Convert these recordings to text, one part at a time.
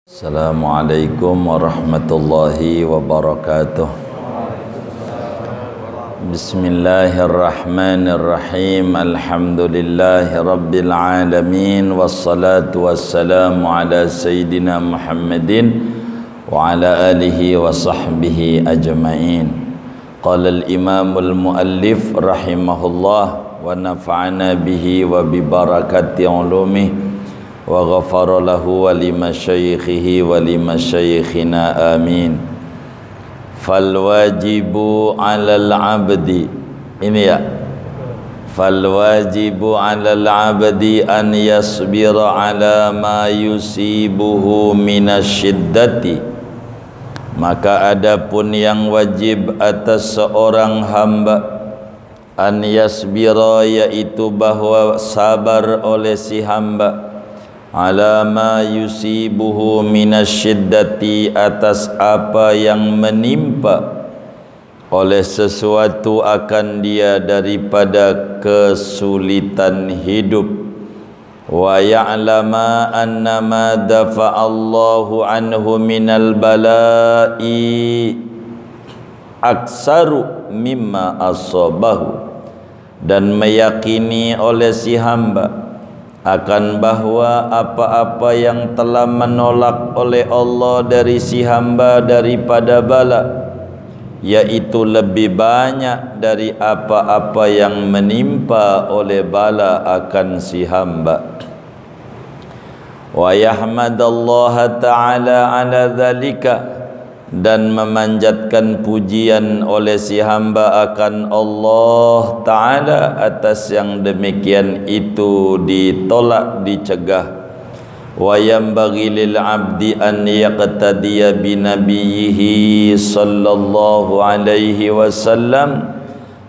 Assalamualaikum warahmatullahi wabarakatuh. Bismillahirrahmanirrahim. Alhamdulillahi rabbil alamin. Wassalatu wassalamu ala sayyidina Muhammadin wa ala alihi wa sahbihi ajma'in. Qala al-imamul muallif rahimahullah wa nafa'ana bihi wa bi barakati ulumihi wa ghafara lahu wa limasyayikhihi wa limasyayikhina amin. Fal wajibu 'alal 'abdi, ini ya, fal wajibu 'alal 'abdi an yasbira 'ala ma yusibuhu minasyiddati, maka adapun yang wajib atas seorang hamba an yasbira, yaitu bahwa sabar oleh si hamba, ala ma yusibuhu minasyiddati, atas apa yang menimpa oleh sesuatu akan dia daripada kesulitan hidup, wa ya'lama annama dafa'allahu anhu minal bala'i aksaru mimma asabahu, dan meyakini oleh si hamba akan bahwa apa-apa yang telah menolak oleh Allah dari si hamba daripada bala, yaitu lebih banyak dari apa-apa yang menimpa oleh bala akan si hamba. Wa yahmadallaha ta'ala ala dhalika, dan memanjatkan pujian oleh si hamba akan Allah Ta'ala atas yang demikian itu ditolak, dicegah. Wa yanbaghi lil 'abdi an yaqtadiya bi nabiyhi sallallahu alaihi wasallam,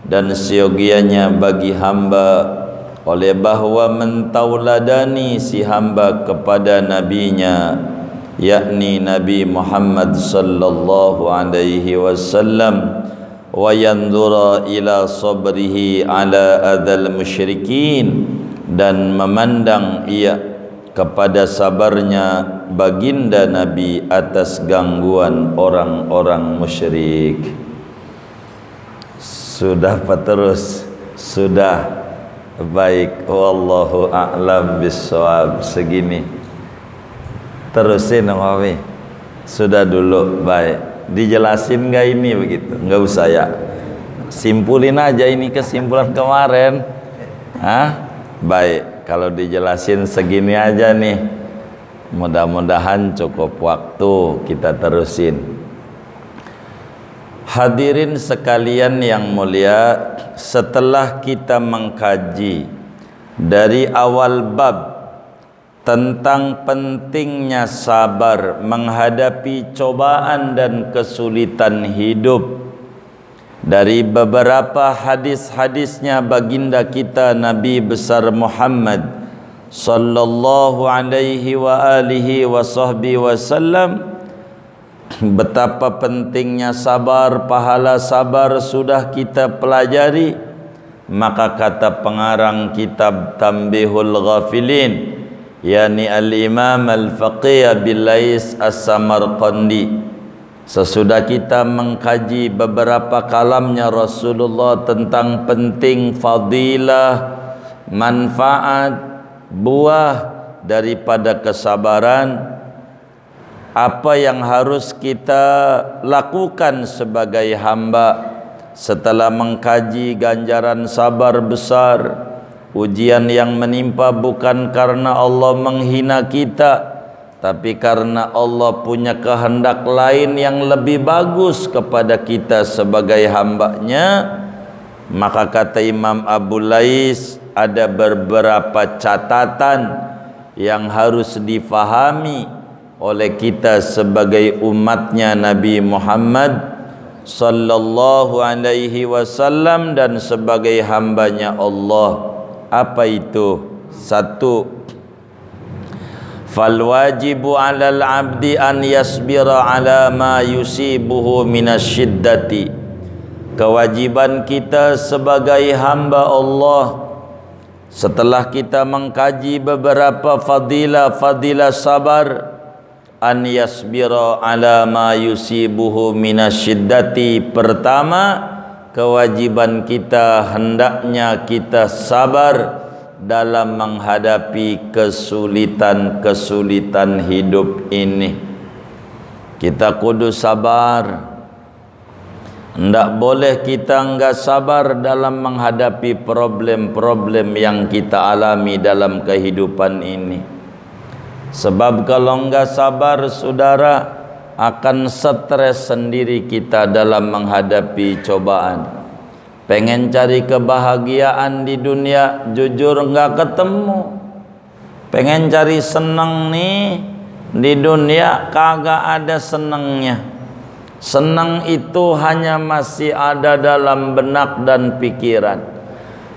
dan seyogianya bagi hamba oleh bahwa mentauladani si hamba kepada nabinya, yakni Nabi Muhammad sallallahu alaihi wasallam, wa yanzura ila sabrihi ala adzal musyrikin, dan memandang ia kepada sabarnya baginda Nabi atas gangguan orang-orang musyrik. Sudah apa terus? Sudah. Baik, wallahu a'lam bissawab. Segini terusin Nawawi. Sudah dulu, baik. Dijelasin nggak ini begitu? Nggak usah ya. Simpulin aja ini kesimpulan kemarin. Hah? Baik, kalau dijelasin segini aja nih. Mudah-mudahan cukup waktu kita terusin. Hadirin sekalian yang mulia, setelah kita mengkaji dari awal bab tentang pentingnya sabar menghadapi cobaan dan kesulitan hidup, dari beberapa hadis-hadisnya baginda kita Nabi besar Muhammad sallallahu alaihi wa alihi wa sahbihi wasallam, betapa pentingnya sabar, pahala sabar sudah kita pelajari. Maka kata pengarang kitab Tanbihul Ghafilin, yakni al-Imam al-Faqih Abil Lais As-Samarqandi, sesudah kita mengkaji beberapa kalamnya Rasulullah tentang penting fadilah, manfaat, buah daripada kesabaran, apa yang harus kita lakukan sebagai hamba setelah mengkaji ganjaran sabar besar. Ujian yang menimpa bukan karena Allah menghina kita, tapi karena Allah punya kehendak lain yang lebih bagus kepada kita sebagai hambanya. Maka kata Imam Abu Lais, ada beberapa catatan yang harus difahami oleh kita sebagai umatnya Nabi Muhammad sallallahu alaihi wasallam dan sebagai hambanya Allah. Apa itu? Satu, fal wajibu 'alal 'abdi an yasbira 'ala ma yusibuhu minasyiddati, kewajiban kita sebagai hamba Allah setelah kita mengkaji beberapa fadilah sabar, an yasbira ala ma yusibuhu minasyiddati. Pertama, kewajiban kita hendaknya kita sabar dalam menghadapi kesulitan-kesulitan hidup ini. Kita kudu sabar. Ndak boleh kita enggak sabar dalam menghadapi problem-problem yang kita alami dalam kehidupan ini. Sebab kalau enggak sabar, saudara, akan stres sendiri kita dalam menghadapi cobaan. Pengen cari kebahagiaan di dunia, jujur enggak ketemu. Pengen cari senang nih di dunia, kagak ada senangnya. Senang itu hanya masih ada dalam benak dan pikiran.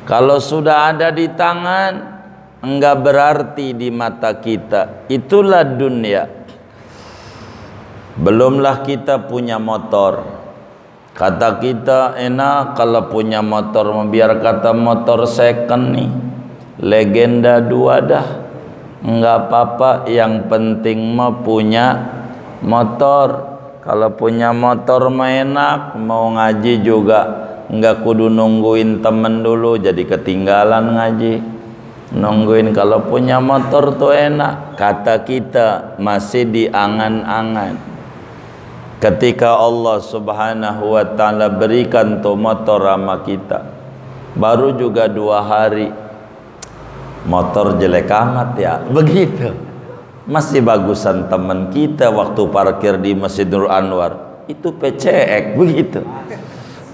Kalau sudah ada di tangan, enggak berarti di mata kita. Itulah dunia. Belumlah kita punya motor. Kata kita enak kalau punya motor, biar kata motor second nih, legenda 2 dah. Enggak apa-apa, yang penting mah punya motor. Kalau punya motor mah enak, mau ngaji juga enggak kudu nungguin temen dulu jadi ketinggalan ngaji. Nungguin, kalau punya motor tuh enak. Kata kita masih di angan-angan. Ketika Allah Subhanahu wa ta'ala berikan tuh motor sama kita, baru juga 2 hari, motor jelek amat ya, begitu. Masih bagusan teman kita waktu parkir di Masjid Nur Anwar, itu PCX, begitu.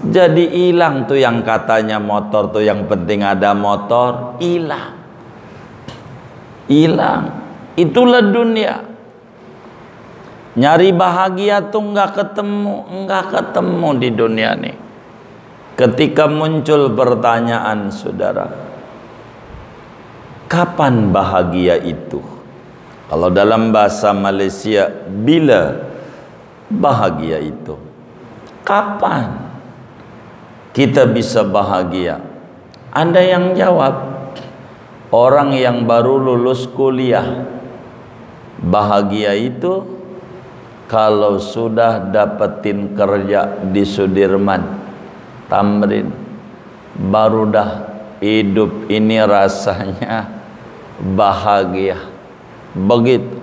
Jadi hilang tuh yang katanya motor tuh yang penting ada motor, hilang. Hilang. Itulah dunia. Nyari bahagia tuh enggak ketemu di dunia nih. Ketika muncul pertanyaan, saudara, kapan bahagia itu? Kalau dalam bahasa Malaysia, bila bahagia itu? Kapan kita bisa bahagia? Ada yang jawab, orang yang baru lulus kuliah. Bahagia itu kalau sudah dapetin kerja di Sudirman, Tamrin, baru dah hidup ini rasanya bahagia. Begitu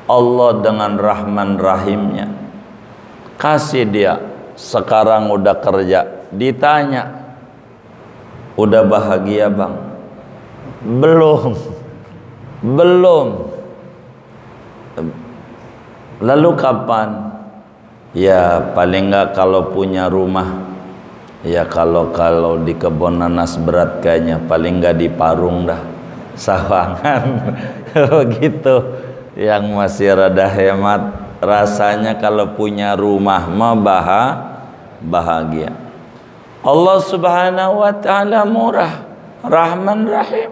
Allah dengan Rahman Rahimnya kasih dia, sekarang udah kerja, ditanya, udah bahagia bang? Belum. Lalu kapan? Ya paling enggak kalau punya rumah, ya kalau di kebun nanas berat kayaknya, paling enggak di Parung dah, Sawangan. Begitu. Yang masih rada hemat, rasanya kalau punya rumah mah bahagia. Allah Subhanahu wa ta'ala murah, Rahman Rahim.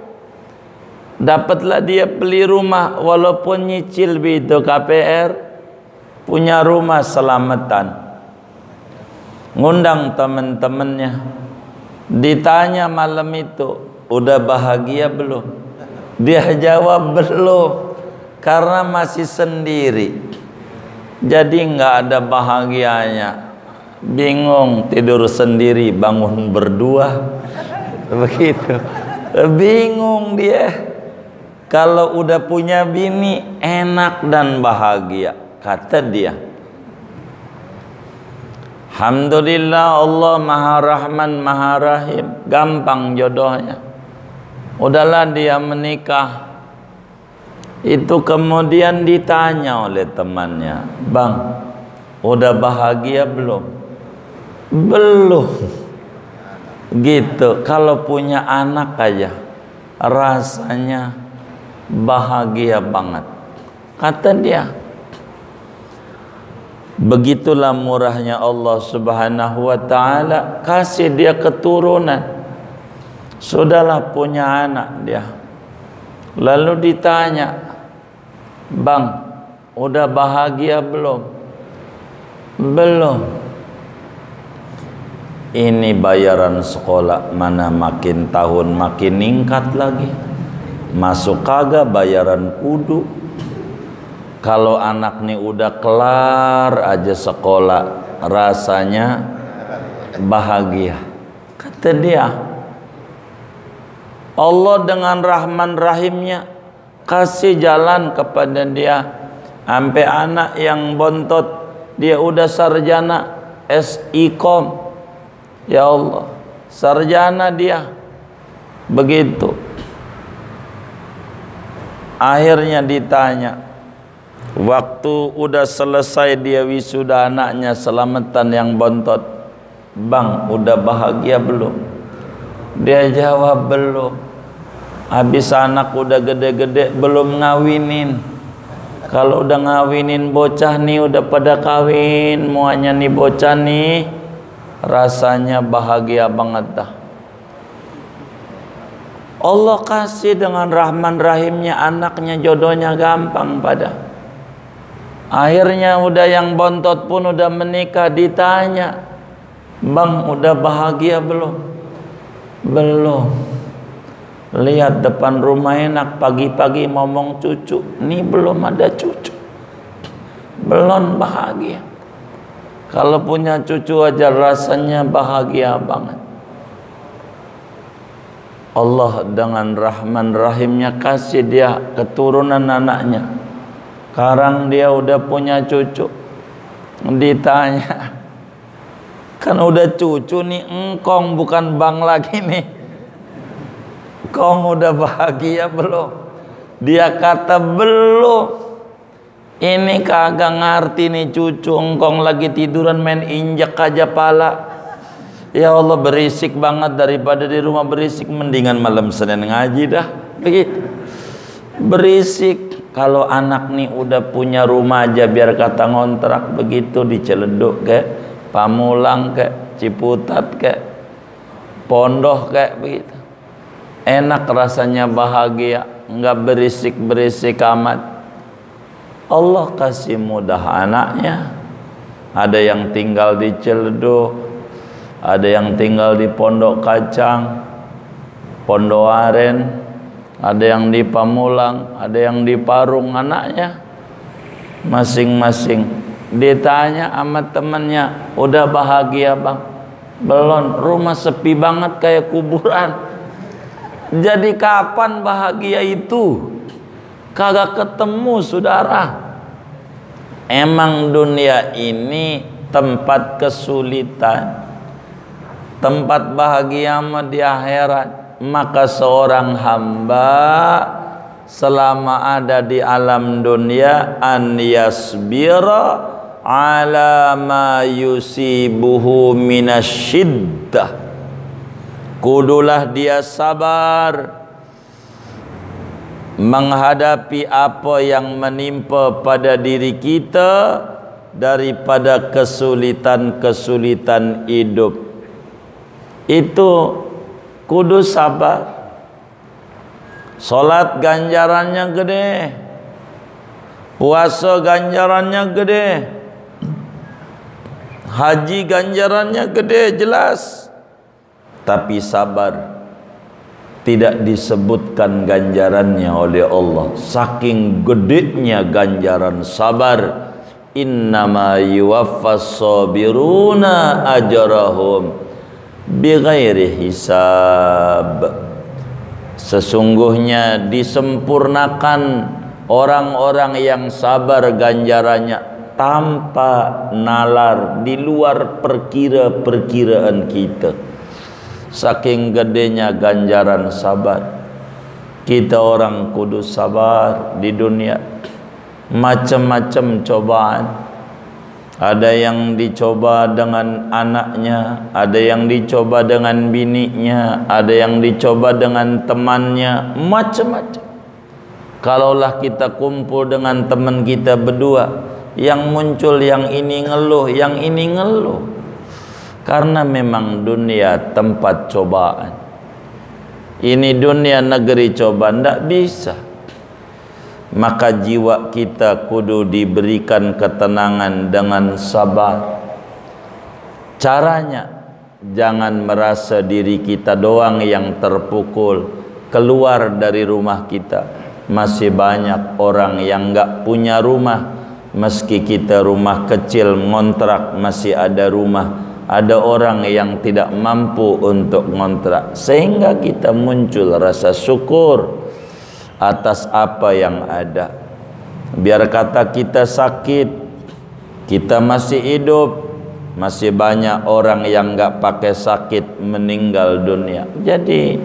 Dapatlah dia beli rumah walaupun nyicil begitu KPR, punya rumah selamatan. Ngundang teman-temannya, ditanya malam itu, udah bahagia belum? Dia jawab belum, karena masih sendiri. Jadi nggak ada bahagianya. Bingung, tidur sendiri, bangun berdua. Begitu. Bingung dia. Kalau udah punya bini, enak dan bahagia. Kata dia, alhamdulillah Allah Maha Rahman Maha Rahim, gampang jodohnya. Udahlah dia menikah. Itu kemudian ditanya oleh temannya, bang, udah bahagia belum? Belum. Gitu. Kalau punya anak aja rasanya bahagia banget, kata dia. Begitulah murahnya Allah Subhanahu wa ta'ala, kasih dia keturunan. Sudahlah punya anak dia, lalu ditanya, bang, udah bahagia belum? Belum. Ini bayaran sekolah mana makin tahun makin ningkat lagi. Masuk kagak bayaran kudu, Kalau anak nih udah kelar aja sekolah, rasanya bahagia. Kata dia, Allah dengan Rahman Rahimnya kasih jalan kepada dia. Sampai anak yang bontot dia udah sarjana SIKOM. Ya Allah, sarjana dia. Begitu. Akhirnya ditanya, waktu udah selesai dia wisuda anaknya, selamatan yang bontot, "Bang, udah bahagia belum?" Dia jawab, "Belum." Habis anak udah gede-gede belum ngawinin. Kalau udah ngawinin bocah nih, udah pada kawin muanya nih bocah nih, rasanya bahagia banget dah. Allah kasih dengan Rahman Rahimnya, anaknya jodohnya gampang pada. Akhirnya udah yang bontot pun udah menikah, ditanya, "Bang, udah bahagia belum?" "Belum." Lihat depan rumah enak, pagi-pagi ngomong cucu, nih belum ada cucu, belum bahagia. Kalau punya cucu aja rasanya bahagia banget. Allah dengan Rahman Rahimnya kasih dia keturunan anaknya. Sekarang dia udah punya cucu. Ditanya, kan udah cucu nih, engkong bukan bang lagi nih, engkong udah bahagia belum? Dia kata belum. Ini kagak ngerti nih cucu, engkong lagi tiduran main injek aja pala. Ya Allah, berisik banget, daripada di rumah berisik mendingan malam Senin ngaji dah. Begitu. Berisik. Kalau anak nih udah punya rumah aja biar kata ngontrak begitu di Ciledug kayak Pamulang kayak Ciputat kayak Pondoh kayak begitu. Enak rasanya bahagia, enggak berisik-berisik amat. Allah kasih mudah anaknya. Ada yang tinggal di Ciledug, ada yang tinggal di Pondok Kacang, Pondok Aren, ada yang di Pamulang, ada yang di Parung, anaknya masing-masing. Ditanya sama temannya, "Udah bahagia bang?" "Belum, rumah sepi banget kayak kuburan." Jadi kapan bahagia itu? Kagak ketemu, saudara. Emang dunia ini tempat kesulitan. Tempat bahagia mah di akhirat. Maka seorang hamba selama ada di alam dunia, an yasbira ala ma yusibuhu minasyiddah, kudulah dia sabar menghadapi apa yang menimpa pada diri kita daripada kesulitan-kesulitan hidup. Itu kudu sabar. Salat ganjarannya gede, puasa ganjarannya gede, haji ganjarannya gede, jelas. Tapi sabar tidak disebutkan ganjarannya oleh Allah. Saking gedenya ganjaran sabar. Innama yuwaffas sabiruna ajrahum bighairi hisab. Sesungguhnya disempurnakan orang-orang yang sabar ganjarannya tanpa nalar, di luar perkira-perkiraan kita. Saking gedenya ganjaran sabar. Kita orang kudu sabar di dunia. Macam-macam cobaan. Ada yang dicoba dengan anaknya, ada yang dicoba dengan bininya, ada yang dicoba dengan temannya, macam-macam. Kalaulah kita kumpul dengan teman kita berdua, yang muncul yang ini ngeluh, yang ini ngeluh. Karena memang dunia tempat cobaan. Ini dunia negeri coba, ndak bisa. Maka jiwa kita kudu diberikan ketenangan dengan sabar. Caranya, jangan merasa diri kita doang yang terpukul keluar dari rumah kita. Masih banyak orang yang nggak punya rumah, meski kita rumah kecil ngontrak masih ada rumah. Ada orang yang tidak mampu untuk ngontrak, sehingga kita muncul rasa syukur atas apa yang ada. Biar kata kita sakit, kita masih hidup. Masih banyak orang yang nggak pakai sakit meninggal dunia. Jadi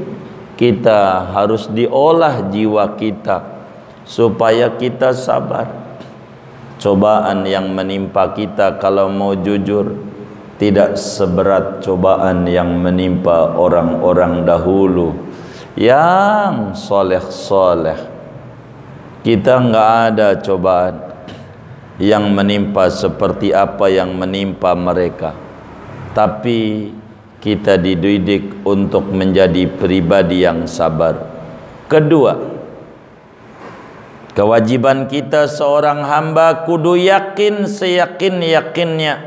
kita harus diolah jiwa kita supaya kita sabar. Cobaan yang menimpa kita kalau mau jujur tidak seberat cobaan yang menimpa orang-orang dahulu yang soleh-soleh. Kita nggak ada cobaan yang menimpa seperti apa yang menimpa mereka, tapi kita dididik untuk menjadi pribadi yang sabar. Kedua, kewajiban kita seorang hamba kudu yakin seyakin-yakinnya,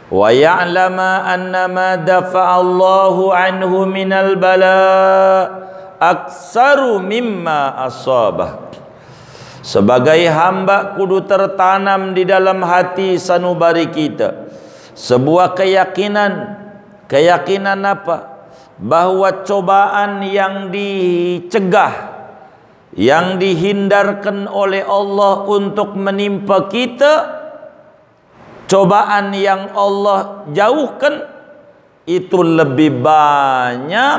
wa ya'lama annama dafa'allahu anhu minal bala aksaru mimma asabah. Sebagai hamba kudu tertanam di dalam hati sanubari kita sebuah keyakinan apa? Bahwa cobaan yang dicegah, yang dihindarkan oleh Allah untuk menimpa kita, cobaan yang Allah jauhkan itu lebih banyak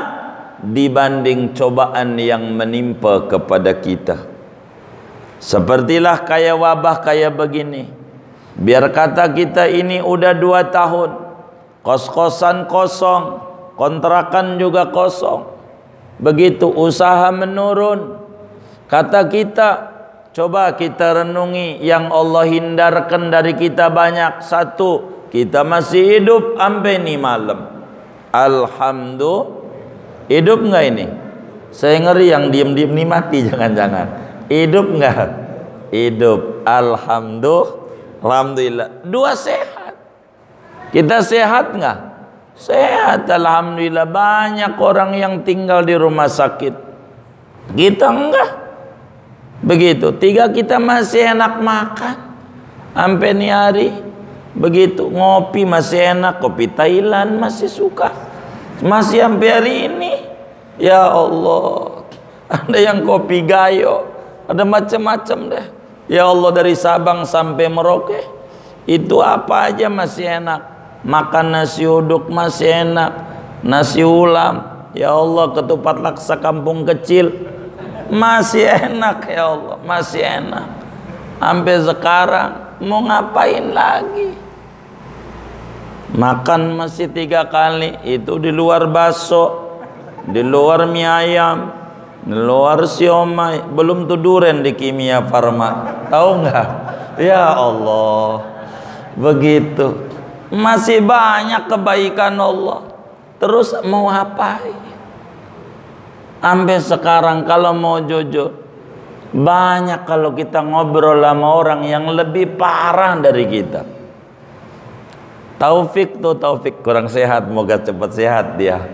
dibanding cobaan yang menimpa kepada kita. Sepertilah kayak wabah kayak begini. Biar kata kita ini udah 2 tahun, kos-kosan kosong, kontrakan juga kosong. Begitu usaha menurun, kata kita, coba kita renungi yang Allah hindarkan dari kita banyak. Satu, kita masih hidup sampai ini malam. Alhamdulillah. Hidup nggak ini? Saya ngeri yang diem-diem nih mati, jangan-jangan. Hidup enggak? Hidup. Alhamdulillah. 2, sehat. Kita sehat enggak? Sehat, alhamdulillah. Banyak orang yang tinggal di rumah sakit, kita enggak. Begitu. 3, kita masih enak makan sampai nih hari. Begitu. Ngopi masih enak, kopi Thailand masih suka, masih sampai hari ini. Ya Allah, ada yang kopi gayo, ada macam-macam deh. Ya Allah, dari Sabang sampai Merauke itu apa aja masih enak. Makan nasi uduk masih enak, nasi ulam, ya Allah, ketupat laksa kampung kecil masih enak, ya Allah, masih enak. Sampai sekarang mau ngapain lagi? Makan masih 3 kali, itu di luar bakso, di luar mie ayam, luar siomay, belum tuh duren di Kimia Farma, tahu nggak? Ya Allah, begitu. Masih banyak kebaikan Allah, terus mau apa? Sampai sekarang kalau mau jujur, banyak kalau kita ngobrol sama orang yang lebih parah dari kita. Taufik kurang sehat, moga cepat sehat dia.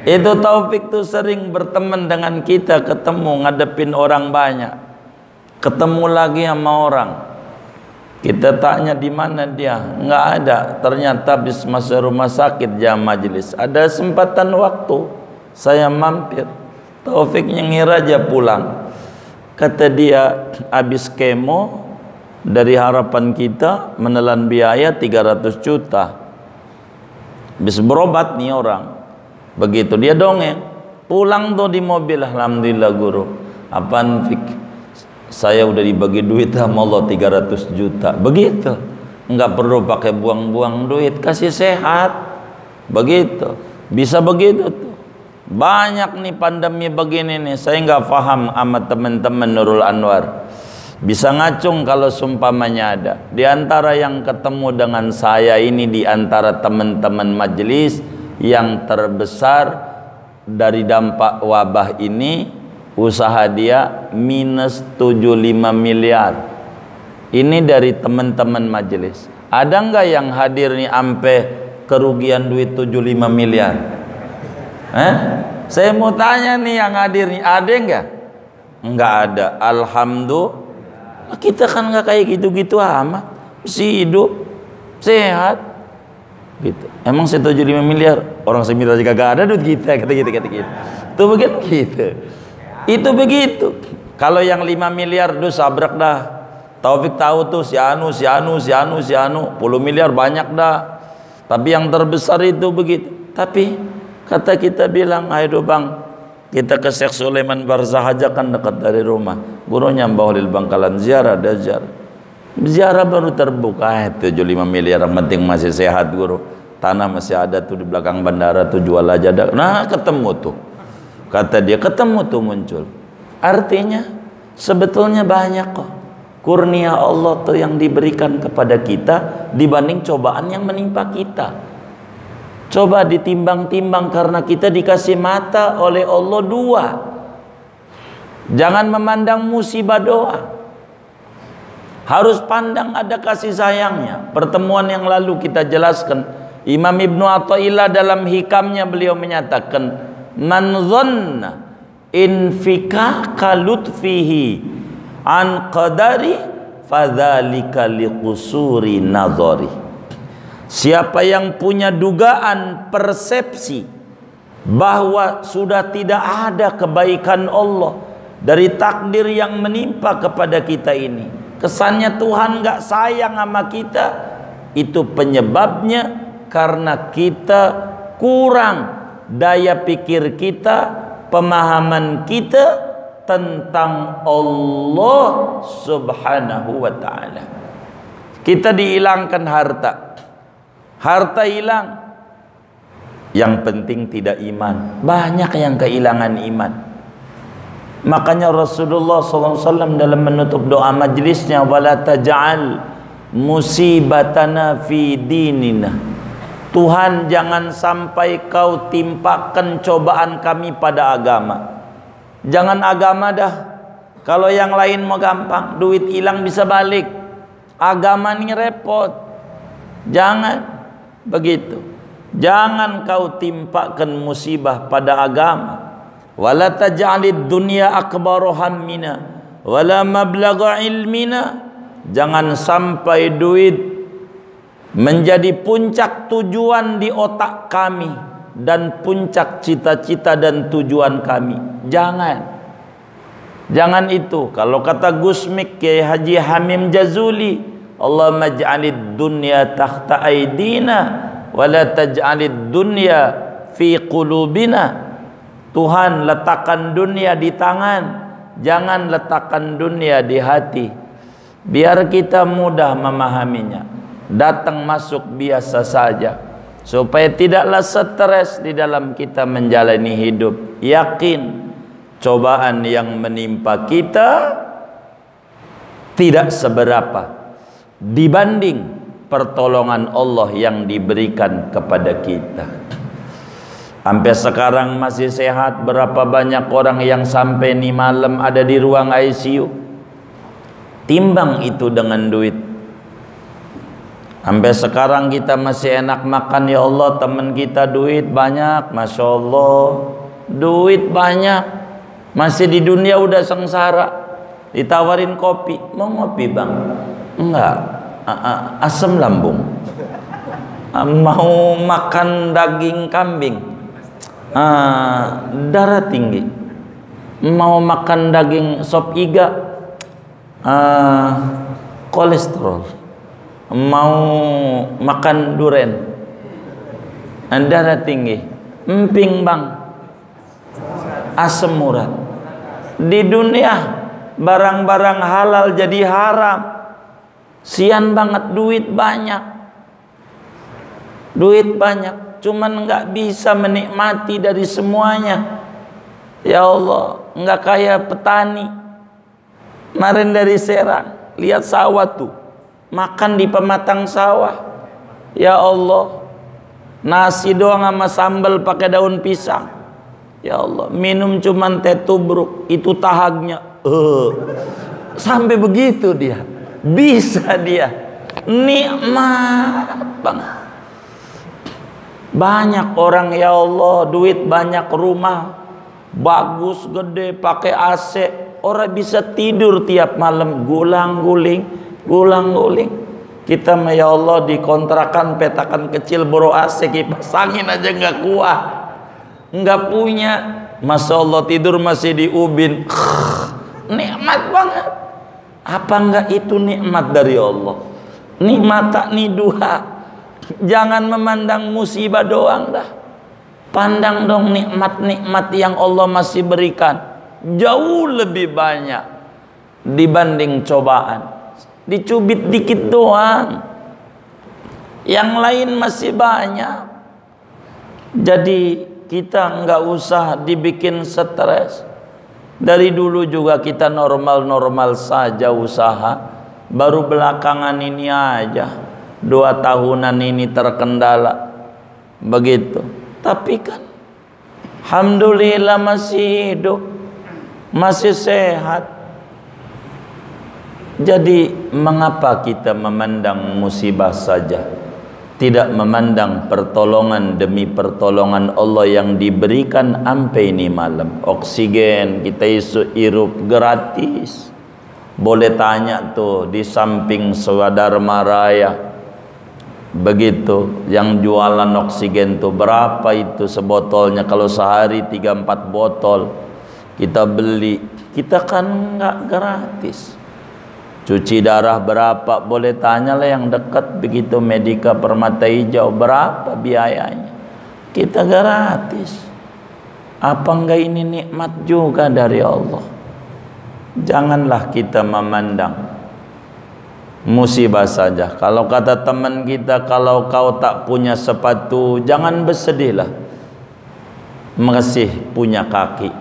Itu Taufik tuh sering berteman dengan kita, ketemu ngadepin orang banyak, ketemu lagi sama orang, kita tanya di mana dia, nggak ada, ternyata habis masuk rumah sakit jam majelis. Ada kesempatan waktu saya mampir, Taufik nyengir aja pulang, kata dia habis kemo dari Harapan Kita menelan biaya 300 juta, habis berobat nih orang. Begitu dia dongeng, pulang tuh di mobil, alhamdulillah guru, apaan Fik, saya udah dibagi duit sama Allah 300 juta. Begitu, nggak perlu pakai buang-buang duit, kasih sehat. Begitu, bisa begitu tuh. Banyak nih pandemi begini nih, saya nggak paham sama teman-teman Nurul Anwar. Bisa ngacung kalau sumpamanya ada. Di antara yang ketemu dengan saya ini, di antara teman-teman majelis, yang terbesar dari dampak wabah ini, usaha dia minus 75 miliar. Ini dari teman-teman majelis. Ada nggak yang hadir nih ampe kerugian duit 75 miliar? Saya mau tanya nih yang hadir nih, ada nggak? Enggak ada. Alhamdulillah. Kita kan nggak kayak gitu-gitu amat. Masih hidup, sehat. Gitu. Emang 175 miliar orang semira juga gak ada duit kita, kata gitu. Itu begitu. Itu begitu. Kalau yang 5 miliar tuh sabrak dah. Taufik tahu tuh si anu 10 miliar banyak dah. Tapi yang terbesar itu begitu. Tapi kata kita bilang, ayo bang, kita ke Syekh Sulaiman Barzah aja kan dekat dari rumah. Gurunya Mbah Holil Bangkalan, ziarah dajar. Ziarah baru terbuka, 75 miliar yang penting masih sehat guru. Tanah masih ada tuh di belakang bandara tuh, jual aja dah. Nah ketemu tuh. Kata dia ketemu tuh muncul. Artinya sebetulnya banyak kok kurnia Allah tuh yang diberikan kepada kita dibanding cobaan yang menimpa kita. Coba ditimbang-timbang, karena kita dikasih mata oleh Allah 2. Jangan memandang musibah doang, harus pandang ada kasih sayangnya. Pertemuan yang lalu kita jelaskan, Imam Ibnu Athaillah dalam hikamnya beliau menyatakan, man dhanna infika lutfihi an qadari fadzalika liqusuri nazari. Siapa yang punya dugaan, persepsi bahwa sudah tidak ada kebaikan Allah dari takdir yang menimpa kepada kita ini, kesannya Tuhan gak sayang sama kita, itu penyebabnya karena kita kurang daya pikir kita, pemahaman kita tentang Allah subhanahu wa ta'ala. Kita dihilangkan harta hilang, yang penting tidak iman. Banyak yang kehilangan iman. Makanya Rasulullah SAW dalam menutup doa majlisnya, wala taj'al musibatana fi dinina. Tuhan, jangan sampai kau timpakan cobaan kami pada agama. Jangan agama dah. Kalau yang lain mau gampang, duit hilang bisa balik. Agama ini repot. Jangan begitu. Jangan kau timpakan musibah pada agama. Wala taj'alid dunya akbaru hammina wala mablagha ilmina. Jangan sampai duit menjadi puncak tujuan di otak kami dan puncak cita-cita dan tujuan kami. Jangan itu. Kalau kata Gusmik Kiai Haji Hamim Jazuli, Allahumma ja'alid dunya tahta aidina wala taj'alid dunya fi qulubina. Tuhan, letakkan dunia di tangan, jangan letakkan dunia di hati, biar kita mudah memahaminya. Datang masuk biasa saja, supaya tidaklah stres di dalam kita menjalani hidup. Yakin cobaan yang menimpa kita tidak seberapa dibanding pertolongan Allah yang diberikan kepada kita. Sampai sekarang masih sehat, berapa banyak orang yang sampai nih malam ada di ruang ICU. Timbang itu dengan duit. Sampai sekarang kita masih enak makan, ya Allah, teman kita duit banyak, Masya Allah, duit banyak, masih di dunia udah sengsara. Ditawarin kopi, mau ngopi bang? Enggak, asam lambung. Mau makan daging kambing, darah tinggi. Mau makan daging sop iga, kolesterol. Mau makan duren, darah tinggi. Emping bang, asam urat. Di dunia barang-barang halal jadi haram. Sian banget, duit banyak, cuman nggak bisa menikmati dari semuanya. Ya Allah, nggak kayak petani. Kemarin dari Serang, lihat sawah tuh, makan di pematang sawah. Ya Allah, nasi doang sama sambal pakai daun pisang. Ya Allah, minum cuman teh tubruk, itu tahagnya. Sampai begitu dia, bisa dia nikmat banget. Banyak orang, ya Allah, duit banyak, rumah bagus gede, pakai AC, orang bisa tidur tiap malam gulang-guling. Kita ya Allah dikontrakan petakan kecil boro AC, kipas angin aja nggak kuat, nggak punya. Masya Allah tidur masih di ubin. Nikmat banget. Apa enggak itu nikmat dari Allah? Nikmat tak nih duha. Jangan memandang musibah doang dah. Pandang dong nikmat-nikmat yang Allah masih berikan. Jauh lebih banyak dibanding cobaan. Dicubit dikit doang, yang lain masih banyak. Jadi kita nggak usah dibikin stres. Dari dulu juga kita normal-normal saja usaha. Baru belakangan ini aja 2 tahunan ini terkendala begitu. Tapi kan alhamdulillah masih hidup, masih sehat. Jadi mengapa kita memandang musibah saja, tidak memandang pertolongan demi pertolongan Allah yang diberikan sampai ini malam? Oksigen kita hirup gratis. Boleh tanya tuh di samping Swadharma Raya begitu, yang jualan oksigen tuh berapa itu sebotolnya? Kalau sehari 3-4 botol kita beli, kita kan nggak gratis. Cuci darah berapa? Boleh tanyalah yang dekat begitu, Medika Permata Hijau, berapa biayanya? Kita gratis. Apa enggak ini nikmat juga dari Allah? Janganlah kita memandang musibah saja. Kalau kata teman kita, kalau kau tak punya sepatu, jangan bersedihlah. Masih punya kaki.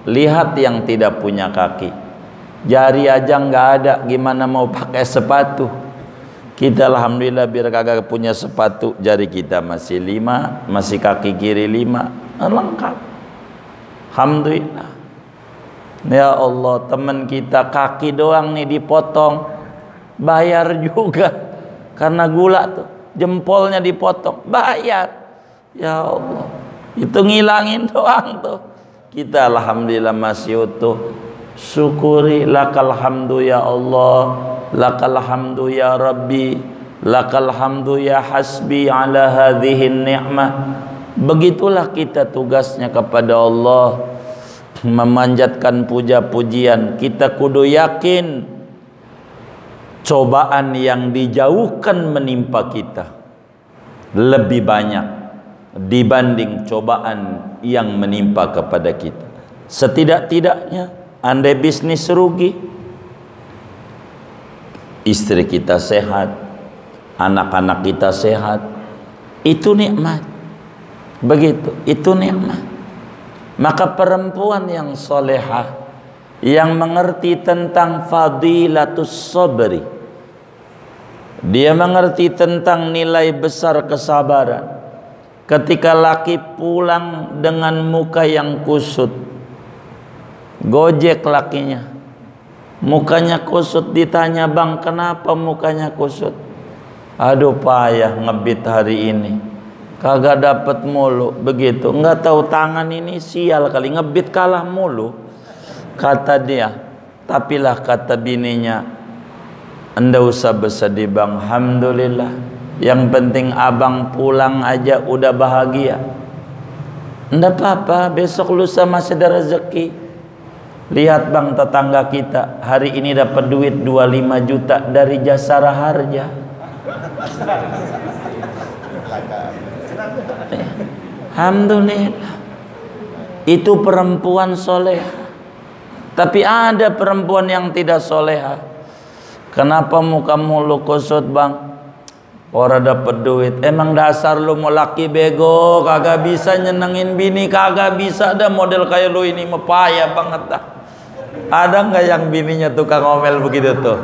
Lihat yang tidak punya kaki. Jari aja nggak ada, gimana mau pakai sepatu? Kita alhamdulillah biar kagak punya sepatu, jari kita masih 5, masih kaki kiri 5, lengkap. Alhamdulillah. Ya Allah, teman kita kaki doang nih dipotong, bayar juga karena gula tuh, jempolnya dipotong, bayar. Ya Allah, itu ngilangin doang tuh. Kita alhamdulillah masih utuh. Syukuri, lakal hamdu ya Allah, lakal hamdu ya Rabbi, lakal hamdu ya hasbi ala hadhihi ni'mah. Begitulah kita tugasnya kepada Allah, memanjatkan puja-pujian. Kita kudu yakin cobaan yang dijauhkan menimpa kita lebih banyak dibanding cobaan yang menimpa kepada kita. Setidak-tidaknya andai bisnis rugi, istri kita sehat, anak-anak kita sehat, itu nikmat. Begitu, itu nikmat. Maka perempuan yang solehah, yang mengerti tentang fadilatus sabri, dia mengerti tentang nilai besar kesabaran. Ketika laki pulang dengan muka yang kusut, gojek lakinya, mukanya kusut, ditanya, bang kenapa mukanya kusut? Aduh payah ngebit hari ini, kagak dapet mulu. Begitu, nggak tahu tangan ini sial kali, ngebit kalah mulu, kata dia. Tapi lah kata bininya, anda usah bersedih bang, alhamdulillah, yang penting abang pulang aja udah bahagia. Nggak apa-apa, besok lusa masih ada rezeki. Lihat bang, tetangga kita hari ini dapat duit 25 juta dari Jasara Harja. Alhamdulillah. Itu perempuan soleha. Tapi ada perempuan yang tidak soleha. Kenapa mukamu lu kusut bang? Orang dapat duit. Emang dasar lu mau laki bego, kagak bisa nyenengin bini, kagak bisa. Ada model kayak lu ini mepaya banget dah. Ada nggak yang bininya tukang ngomel begitu tuh?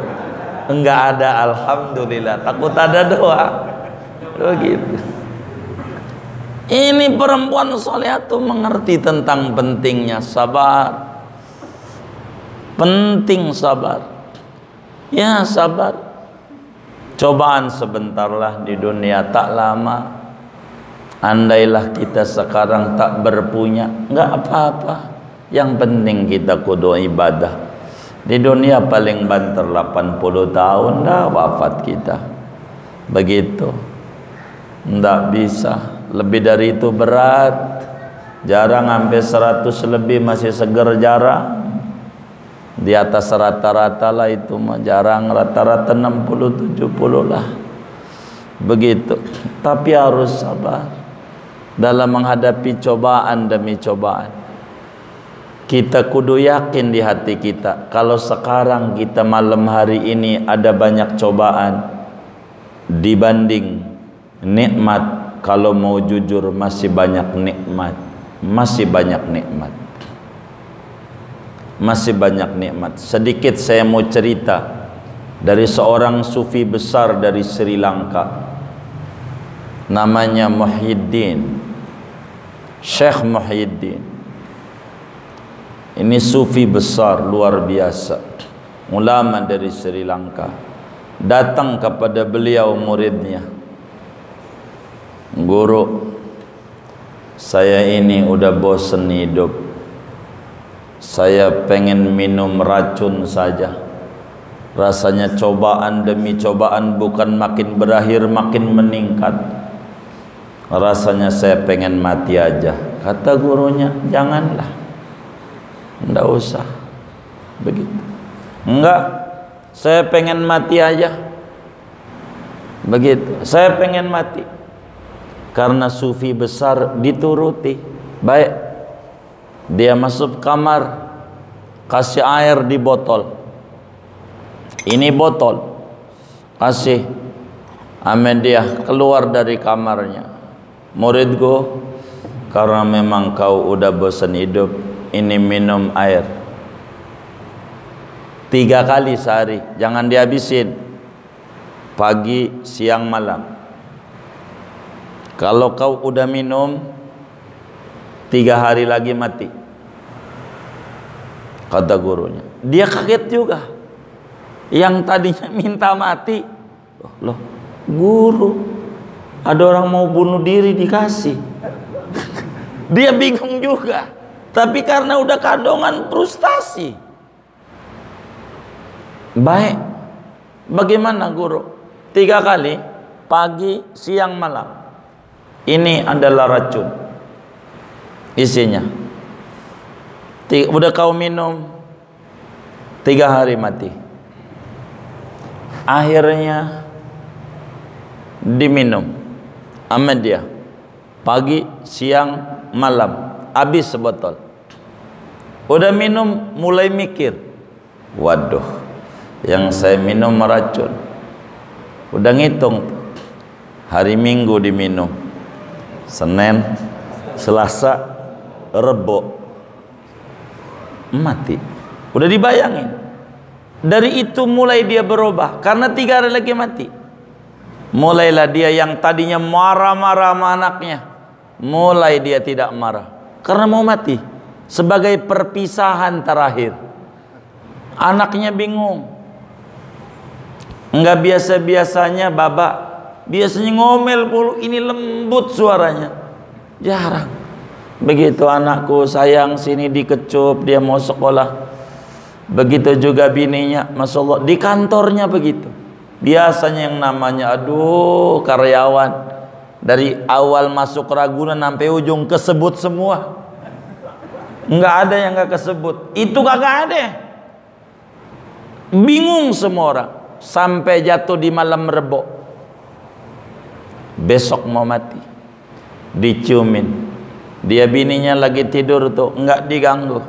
Enggak ada, alhamdulillah. Takut ada doa. Begitu. Ini perempuan soleh tuh mengerti tentang pentingnya sabar. Penting sabar. Ya sabar. Cobaan sebentarlah di dunia, tak lama. Andailah kita sekarang tak berpunya, nggak apa-apa. Yang penting kita kudu ibadah. Di dunia paling banter 80 tahun dah wafat kita. Begitu. Nggak bisa. Lebih dari itu berat. Jarang, sampai 100 lebih masih seger, jarang. Di atas rata-rata lah itu mah jarang, rata-rata 60-70 lah. Begitu. Tapi harus sabar dalam menghadapi cobaan demi cobaan. Kita kudu yakin di hati kita, kalau sekarang kita malam hari ini ada banyak cobaan dibanding nikmat, kalau mau jujur masih banyak nikmat. Masih banyak nikmat. Masih banyak nikmat. Sedikit saya mau cerita dari seorang sufi besar dari Sri Lanka. Namanya Muhyiddin, Syekh Muhyiddin. Ini sufi besar luar biasa, ulama dari Sri Lanka. Datang kepada beliau muridnya, "Guru, saya ini udah bosan hidup. Saya pengen minum racun saja. Rasanya cobaan demi cobaan bukan makin berakhir, makin meningkat. Rasanya saya pengen mati aja." Kata gurunya, "Janganlah, enggak usah begitu." "Enggak, saya pengen mati aja." Begitu, "Saya pengen mati." Karena sufi besar dituruti. Baik, dia masuk kamar, kasih air di botol. Ini botol, kasih. Amin, dia keluar dari kamarnya. "Muridku, karena memang kau udah bosan hidup, ini minum air 3 kali sehari, jangan dihabisin, pagi, siang, malam. Kalau kau udah minum 3 hari lagi mati." Kata gurunya. Dia kaget juga. Yang tadinya minta mati, loh, guru, ada orang mau bunuh diri dikasih. Dia bingung juga. Tapi karena udah kandungan frustasi. "Baik, bagaimana guru?" 3 kali, pagi, siang, malam. Ini adalah racun isinya. Udah kau minum 3 hari mati. Akhirnya diminum sama dia, pagi, siang, malam, habis sebotol. Udah minum, mulai mikir, "Waduh, yang saya minum meracun." Udah ngitung, hari Minggu diminum, Senin, Selasa, Rebo, mati. Udah dibayangin. Dari itu mulai dia berubah, karena 3 hari lagi mati. Mulailah dia yang tadinya marah-marah sama anaknya, mulai dia tidak marah karena mau mati. Sebagai perpisahan terakhir. Anaknya bingung. Enggak biasa-biasanya babak, biasanya ngomel mulu, ini lembut suaranya. Jarang. Begitu anakku sayang, sini dikecup, dia mau sekolah. Begitu juga bininya, Masya Allah, di kantornya begitu. Biasanya yang namanya, aduh, karyawan, dari awal masuk Ragunan sampai ujung kesebut semua. Enggak ada yang enggak kesebut. Itu kagak ada. Bingung semua orang. Sampai jatuh di malam Rebo. Besok mau mati. Diciumin. Dia bininya lagi tidur tuh, enggak diganggu.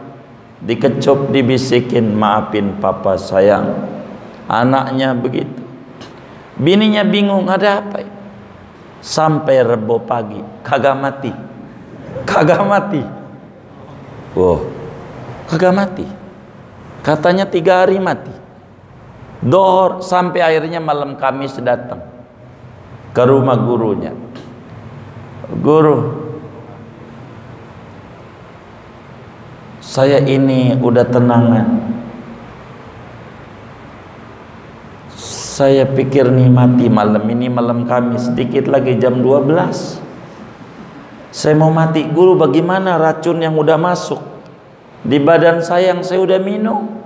Dikecup, dibisikin, "Maafin papa sayang." Anaknya begitu. Bininya bingung, ada apa ya? Sampai Rebo pagi, kagak mati. Kagak mati. Wow, kagak mati. Katanya 3 hari mati. Dohor, sampai akhirnya malam Kamis datang ke rumah gurunya. "Guru, saya ini udah tenangan. Saya pikir nih mati malam ini, malam Kamis, sedikit lagi jam 12. Saya mau mati. Guru, bagaimana racun yang udah masuk di badan saya yang saya udah minum?"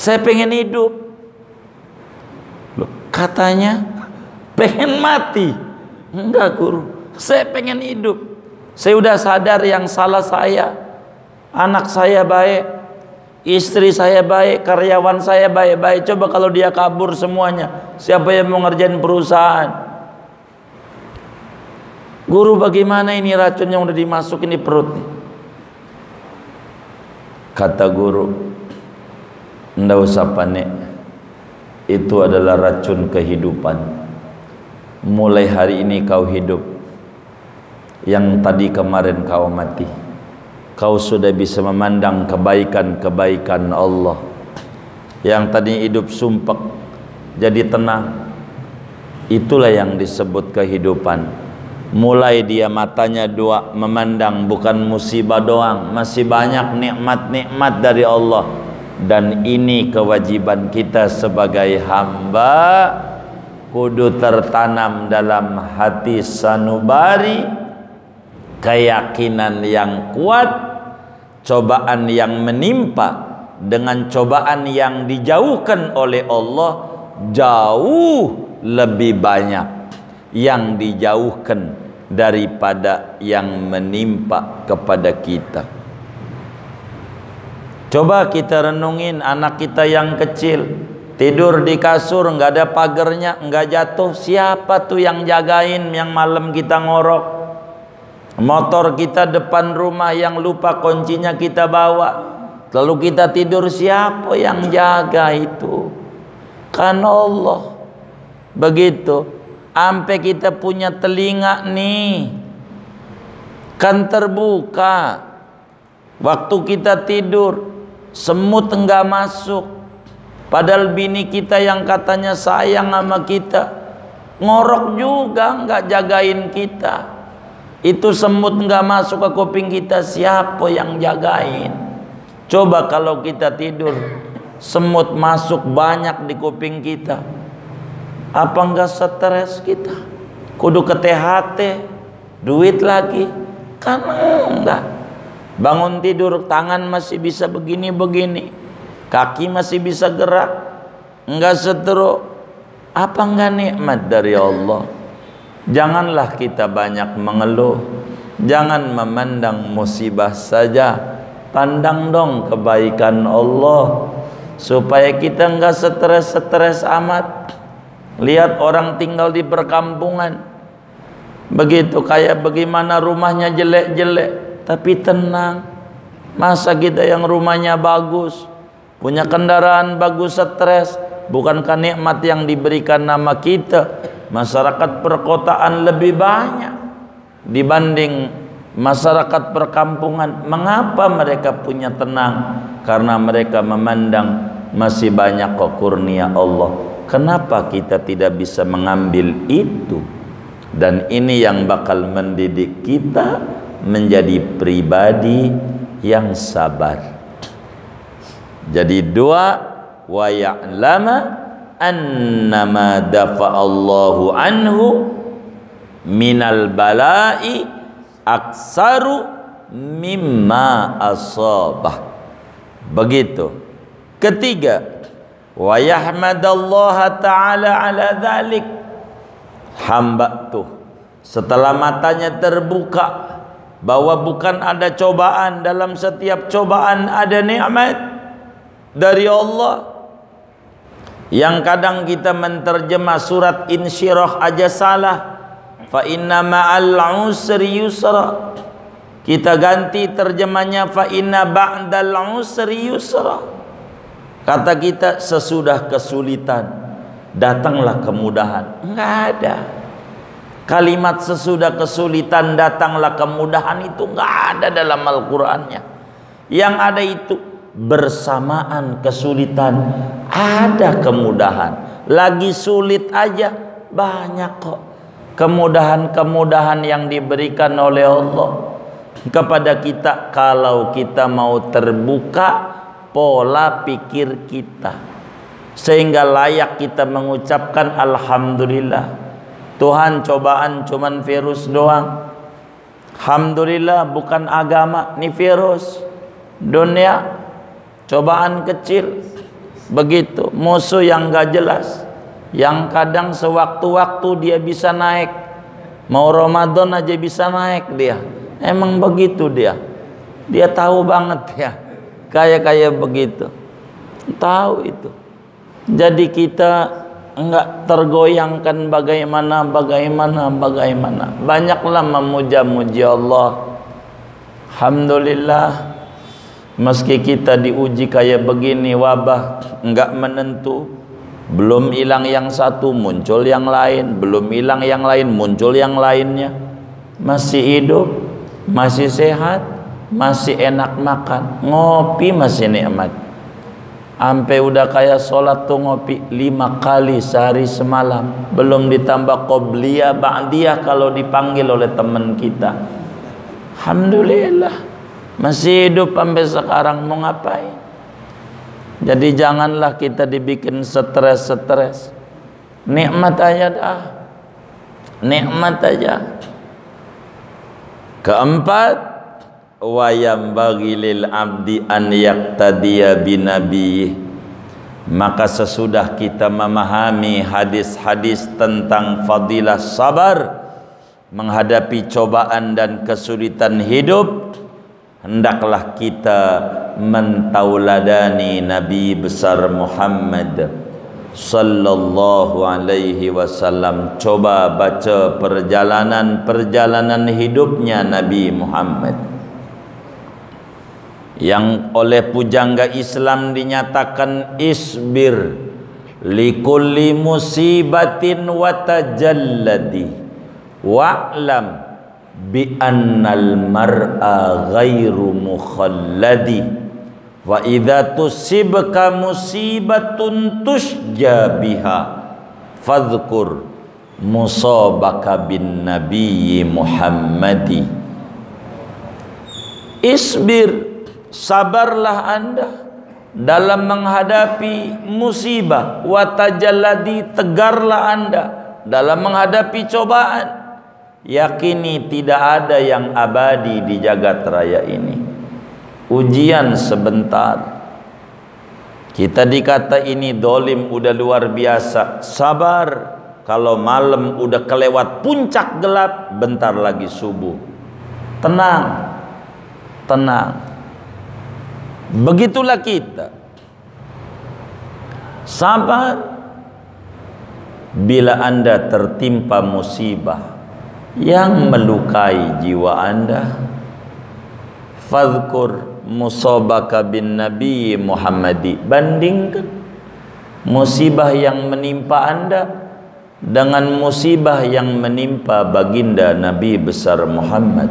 Saya pengen hidup. Loh, katanya pengen mati. Enggak guru, saya pengen hidup. Saya udah sadar yang salah saya. Anak saya baik, istri saya baik, karyawan saya baik-baik. Coba kalau dia kabur semuanya, siapa yang mau ngerjain perusahaan? Guru, bagaimana ini racun yang udah dimasukin di perut nih? Kata guru, ndak usah panik. Itu adalah racun kehidupan. Mulai hari ini kau hidup. Yang tadi kemarin kau mati. Kau sudah bisa memandang kebaikan-kebaikan Allah. Yang tadi hidup sumpek jadi tenang. Itulah yang disebut kehidupan. Mulai dia matanya dua memandang bukan musibah doang, masih banyak nikmat-nikmat dari Allah. Dan ini kewajiban kita sebagai hamba, kudu tertanam dalam hati sanubari keyakinan yang kuat. Cobaan yang menimpa dengan cobaan yang dijauhkan oleh Allah jauh lebih banyak yang dijauhkan daripada yang menimpa kepada kita. Coba kita renungin anak kita yang kecil tidur di kasur nggak ada pagernya, nggak jatuh, siapa tuh yang jagain yang malam kita ngorok? Motor kita depan rumah yang lupa kuncinya kita bawa, lalu kita tidur, siapa yang jaga itu? Kan Allah. Begitu. Sampai kita punya telinga nih kan terbuka. Waktu kita tidur semut enggak masuk. Padahal bini kita yang katanya sayang sama kita ngorok juga enggak jagain kita. Itu semut enggak masuk ke kuping kita, siapa yang jagain? Coba kalau kita tidur semut masuk banyak di kuping kita, apa enggak stres kita? Kudu ke THT, duit lagi. Kan enggak. Bangun tidur tangan masih bisa begini-begini, kaki masih bisa gerak, enggak stroke. Apa enggak nikmat dari Allah? Janganlah kita banyak mengeluh. Jangan memandang musibah saja. Pandang dong kebaikan Allah, supaya kita enggak stres-stres amat. Lihat orang tinggal di perkampungan, begitu kayak bagaimana rumahnya jelek-jelek tapi tenang. Masa kita yang rumahnya bagus, punya kendaraan bagus stres? Bukankah nikmat yang diberikan nama kita? Masyarakat perkotaan lebih banyak dibanding masyarakat perkampungan. Mengapa mereka punya tenang? Karena mereka memandang masih banyak kok kurnia Allah. Kenapa kita tidak bisa mengambil itu? Dan ini yang bakal mendidik kita menjadi pribadi yang sabar. Jadi dua, wa ya'lama annama dafa'allahu anhu minal bala'i aksaru mimma asabah. Begitu. Ketiga, wa yahmadallaha ta'ala ala dhalik. Hamba tuh setelah matanya terbuka bahwa bukan ada cobaan, dalam setiap cobaan ada nikmat dari Allah. Yang kadang kita menterjemah surat Insyirah aja salah. Fa inna ma'al usri yusra. Kita ganti terjemahnya fa inna ba'dal usri yusra. Kata kita sesudah kesulitan datanglah kemudahan. Enggak ada. Kalimat sesudah kesulitan datanglah kemudahan itu enggak ada dalam Al-Qur'annya. Yang ada itu bersamaan kesulitan ada kemudahan. Lagi sulit aja banyak kok kemudahan-kemudahan yang diberikan oleh Allah kepada kita kalau kita mau terbuka pola pikir kita, sehingga layak kita mengucapkan alhamdulillah. Tuhan, cobaan cuman virus doang. Alhamdulillah bukan agama, ini virus. Dunia cobaan kecil. Begitu, musuh yang gak jelas, yang kadang sewaktu-waktu dia bisa naik, mau Ramadan aja bisa naik dia. Emang begitu dia tahu banget ya, kayak begitu, tahu itu. Jadi kita enggak tergoyangkan bagaimana. Banyaklah memuja-muji Allah. Alhamdulillah, meski kita diuji kayak begini, wabah enggak menentu, belum hilang yang satu muncul yang lain, belum hilang yang lain muncul yang lainnya, masih hidup, masih sehat, masih enak makan, ngopi masih nikmat. Ampe udah kayak sholat tuh ngopi 5 kali sehari semalam, belum ditambah qobliyah ba'diyah kalau dipanggil oleh teman kita. Alhamdulillah masih hidup sampai sekarang, mau ngapain? Jadi janganlah kita dibikin stres. Nikmat aja dah, nikmat aja. Keempat, wayam bagi lil abdi an yaqtadiya binabi. Maka sesudah kita memahami hadis-hadis tentang fadilah sabar menghadapi cobaan dan kesulitan hidup, hendaklah kita mentauladani Nabi besar Muhammad sallallahu alaihi wasallam. Coba baca perjalanan hidupnya Nabi Muhammad, yang oleh pujangga Islam dinyatakan isbir likulli musibatin wa tajalladi wa'lam bi annal mar'a ghairu mukhalladi wa idza tusibka musibatun tushja biha fadhkur musabaka bin nabiyyi Muhammadi. Isbir, sabarlah Anda dalam menghadapi musibah, wa tajalladi, tegarlah Anda dalam menghadapi cobaan. Yakini tidak ada yang abadi di jagat raya ini. Ujian sebentar. Kita dikata ini dolim udah luar biasa, sabar. Kalau malam udah kelewat puncak gelap, bentar lagi subuh. Tenang, tenang. Begitulah kita. Sabar bila Anda tertimpa musibah yang melukai jiwa Anda. Fadhkur musabaka bin Nabi Muhammadi. Bandingkan musibah yang menimpa Anda dengan musibah yang menimpa baginda Nabi besar Muhammad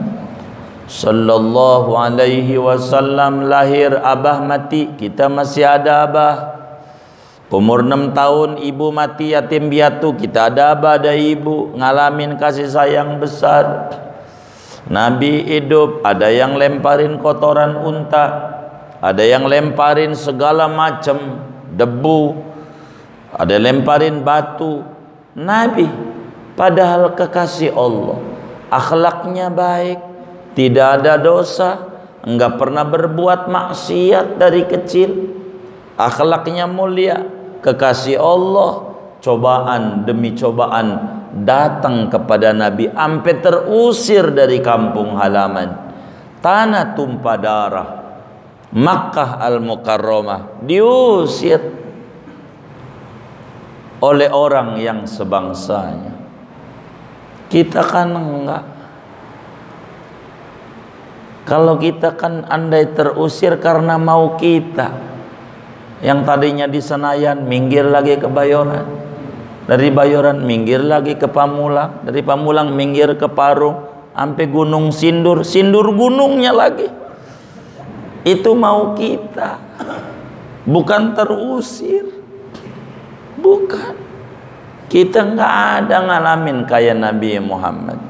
sallallahu alaihi wasallam. Lahir abah mati, kita masih ada abah. Umur 6 tahun ibu mati yatim piatu, kita ada abah ada ibu, ngalamin kasih sayang besar. Nabi hidup, ada yang lemparin kotoran unta, ada yang lemparin segala macam debu, ada lemparin batu. Nabi padahal kekasih Allah, akhlaknya baik, tidak ada dosa, enggak pernah berbuat maksiat dari kecil, akhlaknya mulia, kekasih Allah. Cobaan demi cobaan datang kepada Nabi, sampai terusir dari kampung halaman, tanah tumpah darah, Makkah Al-Mukarramah diusir oleh orang yang sebangsanya. Kita kan enggak. Kalau kita kan andai terusir karena mau kita, yang tadinya di Senayan minggir lagi ke Bayoran, dari Bayoran minggir lagi ke Pamulang, dari Pamulang minggir ke Parung, sampai Gunung Sindur, Sindur gunungnya lagi. Itu mau kita, bukan terusir, bukan. Kita nggak ada ngalamin kayak Nabi Muhammad.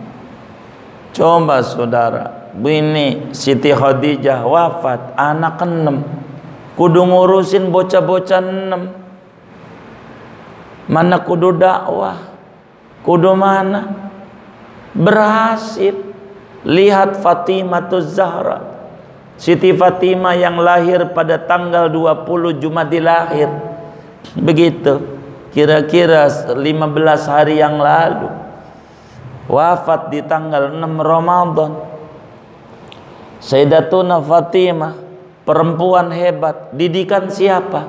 Coba saudara, ini Siti Khadijah wafat, anak 6, kudu ngurusin bocah-bocah 6. Mana kudu dakwah, kudu mana? Berhasil. Lihat Fatimah Zahra, Siti Fatimah yang lahir pada tanggal 20 Jumadil Akhir, Begitu. Kira-kira 15 hari yang lalu wafat di tanggal 6 Ramadan. Sayyidatuna Fatimah, perempuan hebat. Didikan siapa?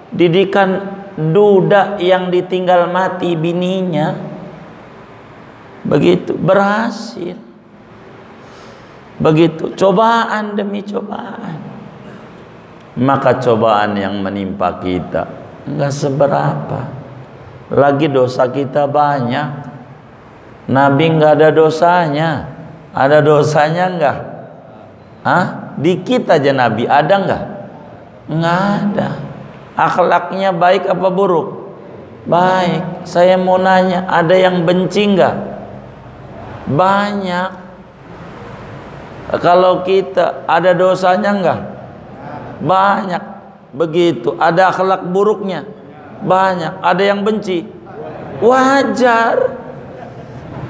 Didikan duda yang ditinggal mati bininya. Begitu, berhasil. Begitu, cobaan demi cobaan. Maka cobaan yang menimpa kita enggak seberapa. Lagi dosa kita banyak. Nabi enggak ada dosanya. Ada dosanya enggak? Hah? Dikit aja Nabi, ada enggak? Enggak ada. Akhlaknya baik apa buruk? Baik. Saya mau nanya, ada yang benci enggak? Banyak. Kalau kita ada dosanya enggak? Banyak. Begitu. Ada akhlak buruknya? Banyak. Ada yang benci? Wajar.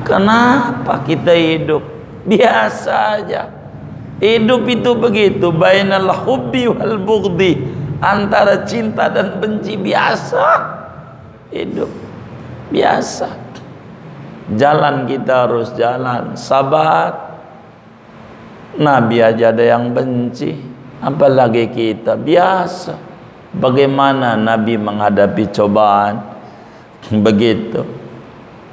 Kenapa kita hidup biasa aja? Hidup itu begitu, bainal hubbi wal bughdi, antara cinta dan benci, biasa. Hidup biasa. Jalan kita harus jalan, sabar. Nabi aja ada yang benci, apalagi kita. Biasa. Bagaimana Nabi menghadapi cobaan? Begitu.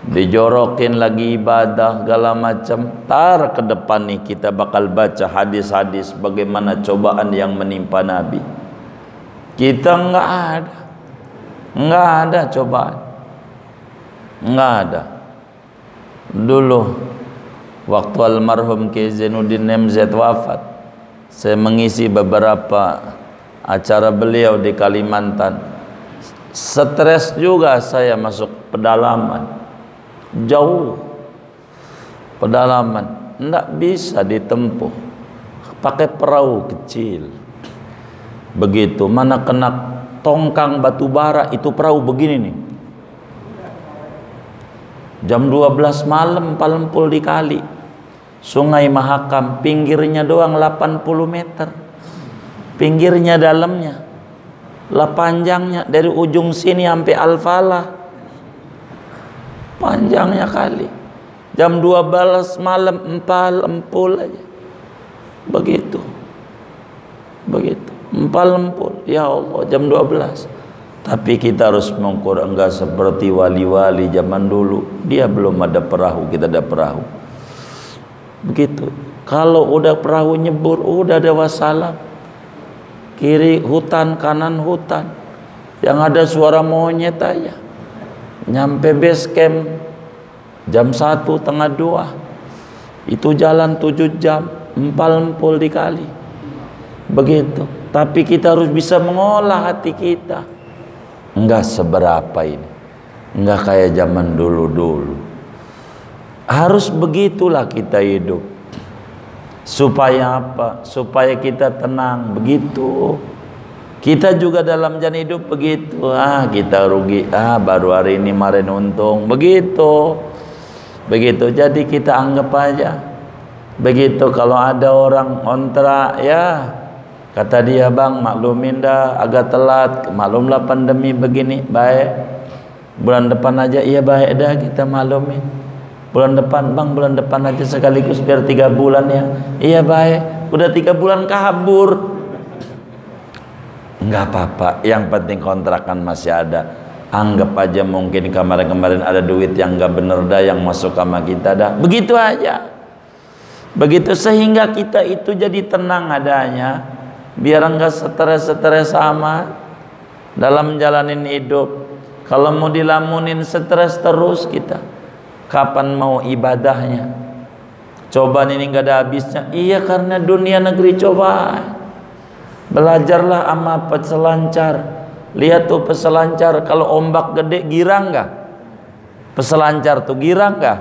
Dijorokin lagi ibadah segala macam. Tar ke depan nih kita bakal baca hadis-hadis bagaimana cobaan yang menimpa Nabi. Kita enggak ada cobaan, enggak ada. Dulu waktu almarhum Kiai Zainuddin MZ wafat, saya mengisi beberapa acara beliau di Kalimantan. Stres juga saya masuk pedalaman. Jauh pedalaman, tidak bisa ditempuh pakai perahu kecil. Begitu, mana kena tongkang batu bara, itu perahu begini nih. Jam 12 malam palempul di kali Sungai Mahakam, pinggirnya doang 80 meter, pinggirnya dalamnya lah, panjangnya dari ujung sini sampai Al-Falah, panjangnya kali. Jam 12 malam empal empul aja. Begitu. Begitu. Empal empul. Ya Allah, jam 12. Tapi kita harus mengukur, enggak seperti wali-wali zaman dulu. Dia belum ada perahu, kita ada perahu. Begitu. Kalau udah perahu nyebur, udah ada wassalam. Kiri hutan, kanan hutan. Yang ada suara monyet aja. Nyampe base camp jam 1:30. Itu jalan 7 jam, empal-empul di kali. Begitu. Tapi kita harus bisa mengolah hati kita. Enggak seberapa ini. Enggak kayak zaman dulu-dulu. Harus begitulah kita hidup. Supaya apa? Supaya kita tenang. Begitu. Kita juga dalam jalan hidup begitu. Kita rugi. Baru hari ini kemarin untung. Begitu. Begitu. Jadi kita anggap aja. Begitu. Kalau ada orang kontrak, ya kata dia, bang maklumin dah agak telat. Maklumlah pandemi begini. Baik. Bulan depan aja. Iya baik dah, kita maklumin. Bulan depan, bang bulan depan aja sekaligus biar 3 bulan ya. Iya baik. Udah 3 bulan kabur. Enggak apa-apa, yang penting kontrakan masih ada. Anggap aja mungkin kemarin-kemarin ada duit yang enggak bener dah yang masuk sama kita dah. Begitu aja. Begitu sehingga kita itu jadi tenang adanya. Biar enggak stres-stres sama dalam jalanin hidup. Kalau mau dilamunin stres terus kita, kapan mau ibadahnya? Cobaan ini enggak ada habisnya. Iya, karena dunia negeri cobaan. Belajarlah sama peselancar. Lihat tuh peselancar, kalau ombak gede girang nggak? Peselancar tuh girang nggak?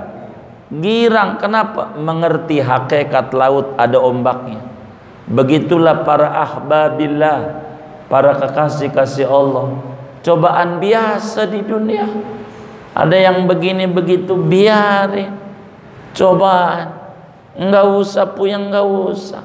Girang. Kenapa? Mengerti hakikat laut ada ombaknya. Begitulah para ahbabillah, para kekasih-kasih Allah. Cobaan biasa di dunia. Ada yang begini begitu, biarin. Cobaan. Nggak usah puyeng, nggak usah.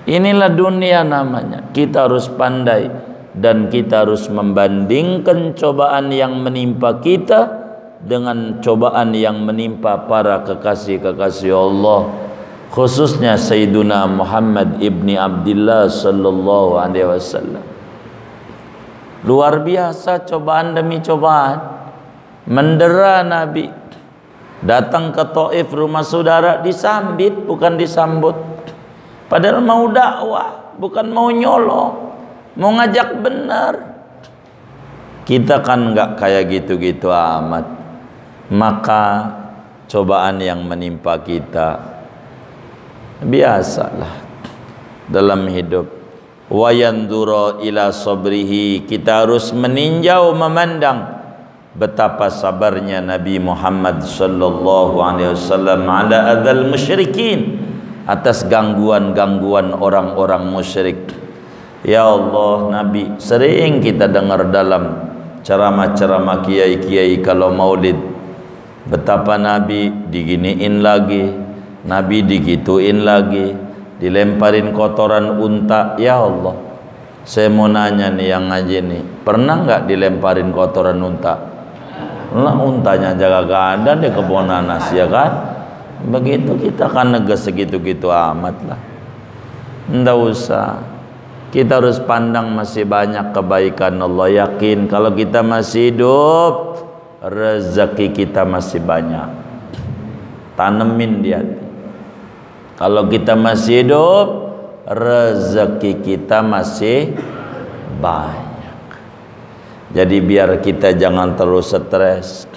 Inilah dunia namanya. Kita harus pandai dan kita harus membandingkan cobaan yang menimpa kita dengan cobaan yang menimpa para kekasih-kekasih Allah, khususnya Sayyiduna Muhammad ibni Abdullah sallallahu alaihi wasallam. Luar biasa cobaan demi cobaan. Mendera Nabi, datang ke Taif rumah saudara, disambit bukan disambut. Padahal mau dakwah, bukan mau nyolong, mau ngajak benar. Kita kan nggak kayak gitu-gitu amat. Maka cobaan yang menimpa kita biasalah dalam hidup. Wa yandura ila sabrihi, kita harus meninjau, memandang betapa sabarnya Nabi Muhammad sallallahu alaihi wasallam ala adzal musyrikin, atas gangguan-gangguan orang-orang musyrik. Ya Allah, Nabi sering kita dengar dalam ceramah-ceramah kiai-kiai kalau maulid, betapa Nabi diginiin lagi, Nabi digituin lagi, dilemparin kotoran unta. Ya Allah, saya mau nanya nih yang ngaji nih, pernah nggak dilemparin kotoran unta? Lah untanya jaga gak ada di kebun nanas, ya kan? Begitu kita kan negas segitu-gitu amat lah. Nggak usah. Kita harus pandang masih banyak kebaikan Allah. Yakin kalau kita masih hidup, rezeki kita masih banyak. Tanemin di hati. Kalau kita masih hidup, rezeki kita masih banyak. Jadi biar kita jangan terus stres.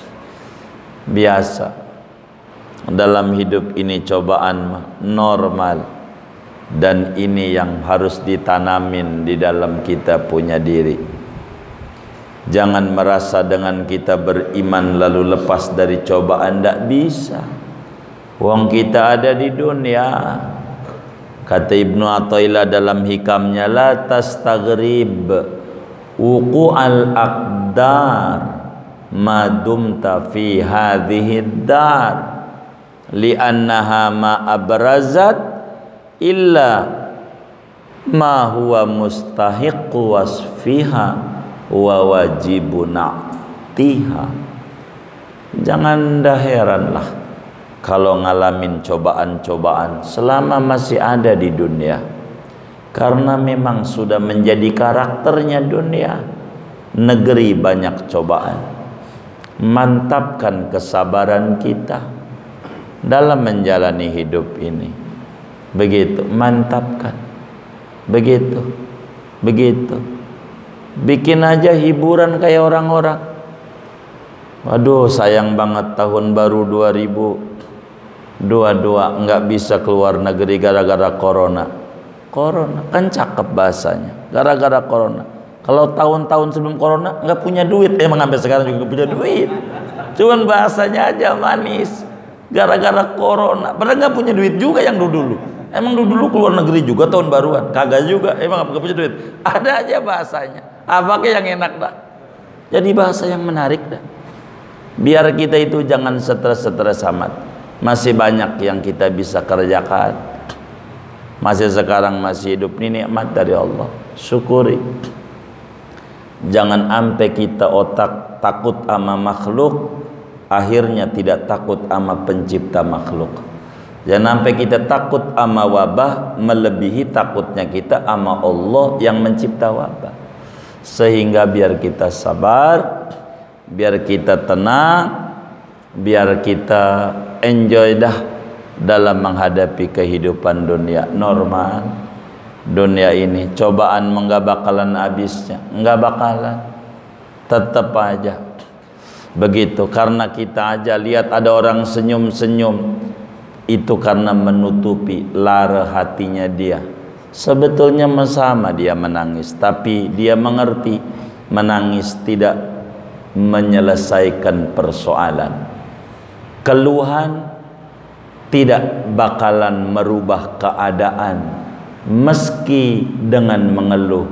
Biasa dalam hidup ini cobaan normal, dan ini yang harus ditanamin di dalam kita punya diri. Jangan merasa dengan kita beriman lalu lepas dari cobaan, tidak bisa. Wong kita ada di dunia. Kata Ibnu Athaillah dalam hikamnya, la tastaghrib wuqu'al aqdar ma dumta fi hadhihi dar li'annaha ma abrazat illa ma huwa mustahiqu wasfiha wa wajibu na'tiha. Jangan dah heranlah kalau ngalamin cobaan-cobaan selama masih ada di dunia, karena memang sudah menjadi karakternya dunia. Negeri banyak cobaan. Mantapkan kesabaran kita dalam menjalani hidup ini. Begitu, mantapkan. Begitu. Bikin aja hiburan kayak orang-orang. Waduh, sayang banget tahun baru 2022 nggak bisa keluar negeri gara-gara corona. Corona kan cakep bahasanya, gara-gara corona. Kalau tahun-tahun sebelum corona nggak punya duit, emang sampai sekarang juga nggak punya duit. Cuman bahasanya aja manis, gara-gara corona. Padahal nggak punya duit juga yang dulu. Emang dulu keluar negeri juga tahun baruan, kagak juga. Emang nggak punya duit. Ada aja bahasanya. Apakah yang enak dah? Jadi bahasa yang menarik dah. Biar kita itu jangan stres-stres amat. Masih banyak yang kita bisa kerjakan. Masih sekarang masih hidup, ini nikmat dari Allah, syukuri. Jangan sampai kita otak takut sama makhluk, akhirnya tidak takut sama pencipta makhluk. Jangan sampai kita takut sama wabah melebihi takutnya kita sama Allah yang mencipta wabah. Sehingga biar kita sabar, biar kita tenang, biar kita enjoy dah dalam menghadapi kehidupan dunia normal. Dunia ini cobaan enggak bakalan habisnya, enggak bakalan, tetap aja begitu. Karena kita aja lihat ada orang senyum-senyum, itu karena menutupi lara hatinya dia. Sebetulnya sama dia menangis, tapi dia mengerti menangis tidak menyelesaikan persoalan. Keluhan tidak bakalan merubah keadaan. Meski dengan mengeluh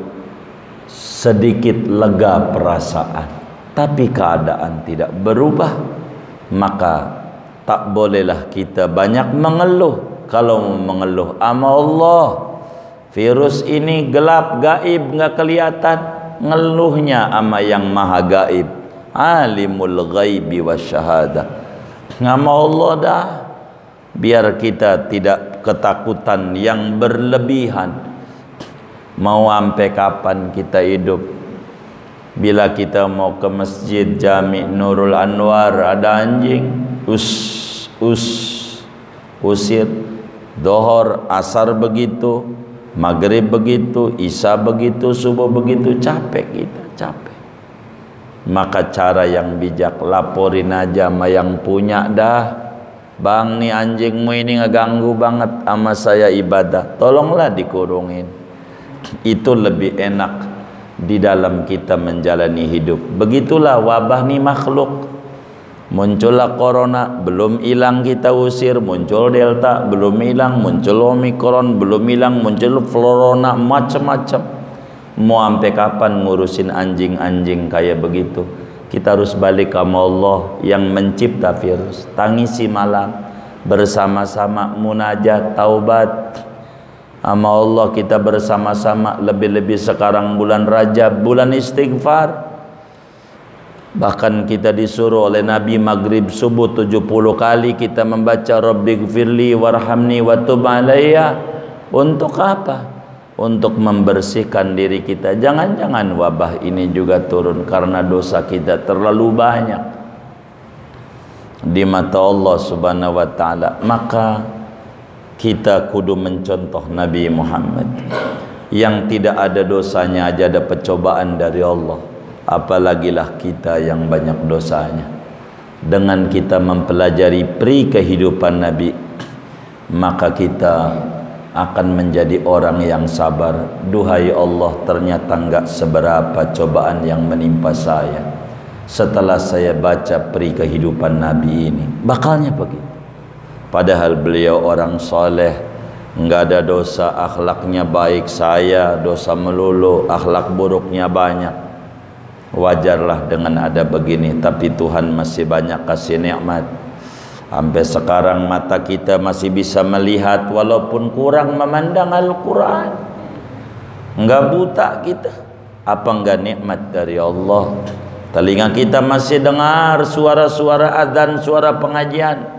sedikit lega perasaan, tapi keadaan tidak berubah, maka tak bolehlah kita banyak mengeluh. Kalau mengeluh sama Allah, virus ini gelap gaib nggak kelihatan, ngeluhnya ama yang maha gaib, alimul ghaibi wasyahadah. Nama Allah dah, biar kita tidak ketakutan yang berlebihan. Mau sampai kapan kita hidup? Bila kita mau ke masjid Jami Nurul Anwar ada anjing, usir. Dohor, asar begitu, maghrib begitu, isya begitu, subuh begitu, capek kita, capek. Maka cara yang bijak, laporin aja sama yang punya dah. Bang, nih anjingmu ini ngeganggu banget sama saya ibadah, tolonglah dikurungin. Itu lebih enak di dalam kita menjalani hidup. Begitulah wabah nih makhluk. Muncullah corona, belum hilang kita usir. Muncul delta, belum hilang. Muncul omikron, belum hilang. Muncul florona, macam-macam. Mau sampai kapan ngurusin anjing-anjing kayak begitu? Kita harus balik ke Allah yang mencipta virus. Tangisi malam bersama-sama, munajat, taubat sama Allah. Kita bersama-sama, lebih-lebih sekarang bulan Rajab, bulan istighfar. Bahkan kita disuruh oleh Nabi maghrib subuh 70 kali kita membaca Rabbighfirli warhamni wa tub alayya. Untuk apa? Untuk membersihkan diri kita. Jangan-jangan wabah ini juga turun karena dosa kita terlalu banyak di mata Allah Subhanahu wa taala. Maka kita kudu mencontoh Nabi Muhammad yang tidak ada dosanya aja dapat cobaan dari Allah. Apalagilah kita yang banyak dosanya. Dengan kita mempelajari pri kehidupan Nabi, maka kita akan menjadi orang yang sabar. Duhai Allah, ternyata enggak seberapa cobaan yang menimpa saya setelah saya baca pri kehidupan Nabi ini. Bakalnya begitu. Padahal beliau orang soleh, enggak ada dosa, akhlaknya baik. Saya dosa melulu, akhlak buruknya banyak. Wajarlah dengan ada begini, tapi Tuhan masih banyak kasih nikmat. Sampai sekarang mata kita masih bisa melihat walaupun kurang memandang Al-Quran. Enggak buta kita. Apa enggak nikmat dari Allah? Telinga kita masih dengar suara-suara azan, suara pengajian.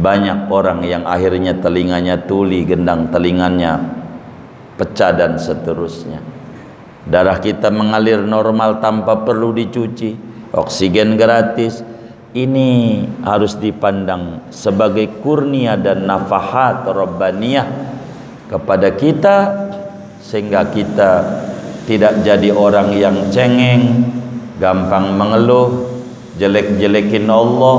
Banyak orang yang akhirnya telinganya tuli, gendang telinganya pecah dan seterusnya. Darah kita mengalir normal tanpa perlu dicuci, oksigen gratis. Ini harus dipandang sebagai kurnia dan nafahat rabbaniyah kepada kita, sehingga kita tidak jadi orang yang cengeng, gampang mengeluh, jelek-jelekin Allah,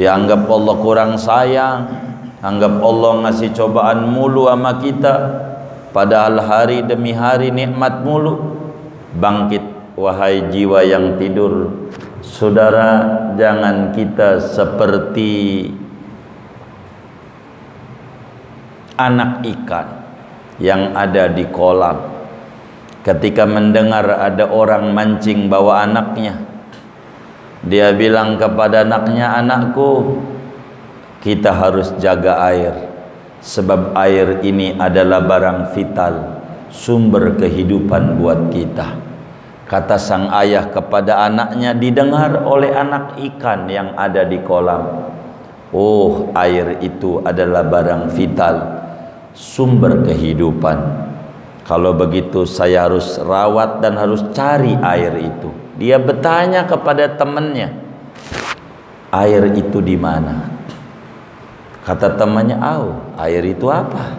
dianggap Allah kurang sayang, anggap Allah ngasih cobaan mulu sama kita. Padahal hari demi hari nikmat mulu. Bangkit wahai jiwa yang tidur. Saudara, jangan kita seperti anak ikan yang ada di kolam. Ketika mendengar ada orang mancing bawa anaknya, dia bilang kepada anaknya, anakku, kita harus jaga air. Sebab air ini adalah barang vital, sumber kehidupan buat kita. Kata sang ayah kepada anaknya, didengar oleh anak ikan yang ada di kolam. Oh, air itu adalah barang vital, sumber kehidupan. Kalau begitu saya harus rawat dan harus cari air itu. Dia bertanya kepada temannya, air itu di mana? Kata temannya, air itu apa?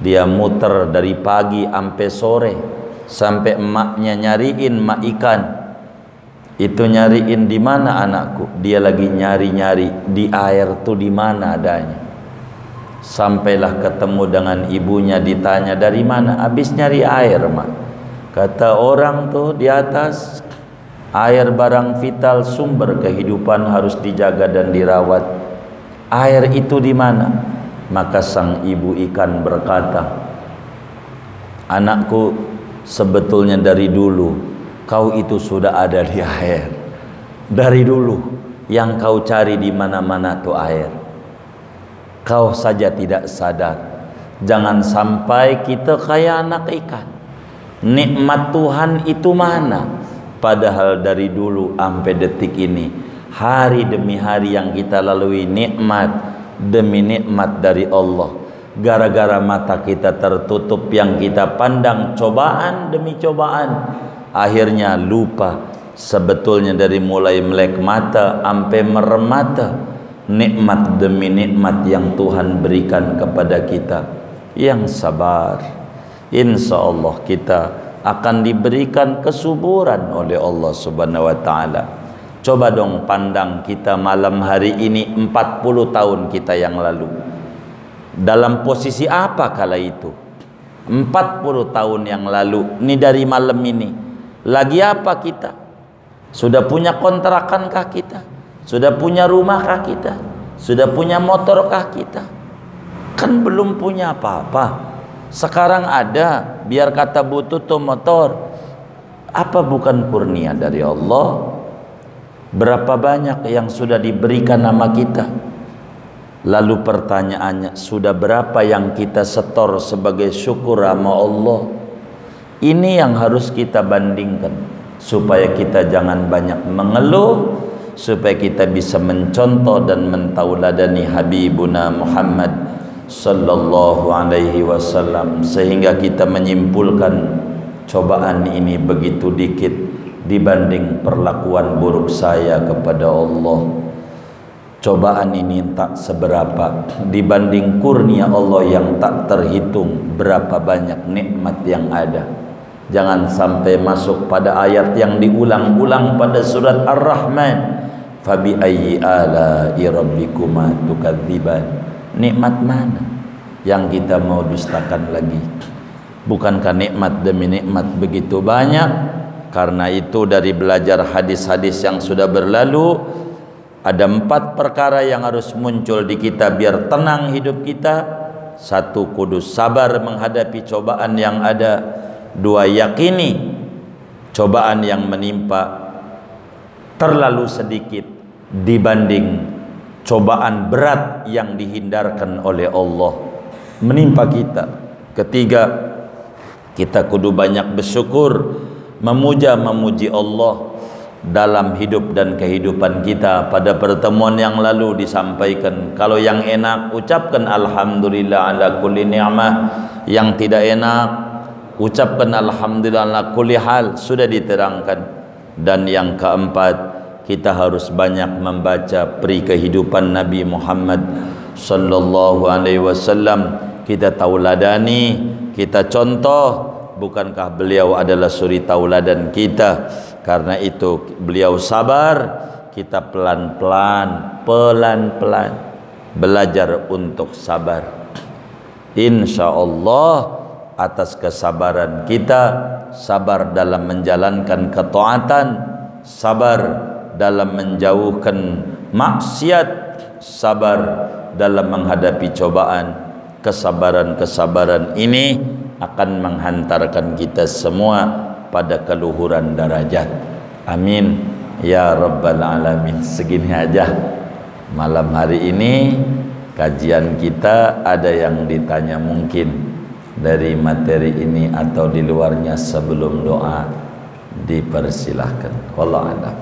Dia muter dari pagi sampai sore, sampai emaknya nyariin mak ikan. Itu nyariin di mana anakku? Dia lagi nyari-nyari di air tuh di mana adanya. Sampailah ketemu dengan ibunya, ditanya dari mana? Habis nyari air, mak. Kata orang tuh di atas, air barang vital, sumber kehidupan, harus dijaga dan dirawat. Air itu di mana? Maka sang ibu ikan berkata, anakku, sebetulnya dari dulu kau itu sudah ada di air. Dari dulu yang kau cari di mana-mana tuh air. Kau saja tidak sadar. Jangan sampai kita kayak anak ikan. Nikmat Tuhan itu mana? Padahal dari dulu sampai detik ini, hari demi hari yang kita lalui nikmat demi nikmat dari Allah. Gara-gara mata kita tertutup yang kita pandang cobaan demi cobaan, akhirnya lupa sebetulnya dari mulai melek mata sampai merem mata, nikmat demi nikmat yang Tuhan berikan kepada kita. Yang sabar, insya Allah kita akan diberikan kesuburan oleh Allah Subhanahu wa ta'ala. Coba dong pandang kita malam hari ini 40 tahun kita yang lalu. Dalam posisi apa kala itu? 40 tahun yang lalu, ini dari malam ini. Lagi apa kita? Sudah punya kontrakankah kita? Sudah punya rumahkah kita? Sudah punya motorkah kita? Kan belum punya apa-apa. Sekarang ada, biar kata butut motor. Apa bukan kurnia dari Allah? Berapa banyak yang sudah diberikan nama kita? Lalu pertanyaannya, sudah berapa yang kita setor sebagai syukur sama Allah? Ini yang harus kita bandingkan, supaya kita jangan banyak mengeluh, supaya kita bisa mencontoh dan mentauladani Habibuna Muhammad sallallahu alaihi wasallam, sehingga kita menyimpulkan cobaan ini begitu dikit dibanding perlakuan buruk saya kepada Allah. Cobaan ini tak seberapa dibanding kurnia Allah yang tak terhitung berapa banyak nikmat yang ada. Jangan sampai masuk pada ayat yang diulang-ulang pada surat Ar-Rahman, fabi ayyi ala'i rabbikuma tukadziban. Nikmat mana yang kita mau dustakan lagi? Bukankah nikmat demi nikmat begitu banyak? Karena itu dari belajar hadis-hadis yang sudah berlalu, ada 4 perkara yang harus muncul di kita biar tenang hidup kita. 1, kudus sabar menghadapi cobaan yang ada. 2, yakini cobaan yang menimpa terlalu sedikit dibanding cobaan berat yang dihindarkan oleh Allah menimpa kita. 3, kita kudu banyak bersyukur, memuji Allah dalam hidup dan kehidupan kita. Pada pertemuan yang lalu disampaikan, kalau yang enak ucapkan alhamdulillah ala kulli ni'mah, yang tidak enak ucapkan alhamdulillah ala kulli hal, sudah diterangkan. Dan yang keempat, kita harus banyak membaca peri kehidupan Nabi Muhammad sallallahu alaihi wasallam. Kita tauladani, kita contoh. Bukankah beliau adalah suri tauladan kita? Karena itu beliau sabar, kita pelan-pelan belajar untuk sabar. Insya Allah atas kesabaran kita, sabar dalam menjalankan ketaatan, sabar dalam menjauhkan maksiat, sabar dalam menghadapi cobaan. Kesabaran-kesabaran ini akan menghantarkan kita semua pada keluhuran darajat. Amin ya rabbal alamin. Segini aja malam hari ini kajian kita. Ada yang ditanya mungkin dari materi ini atau di luarnya sebelum doa, dipersilahkan. Wallahu a'lam.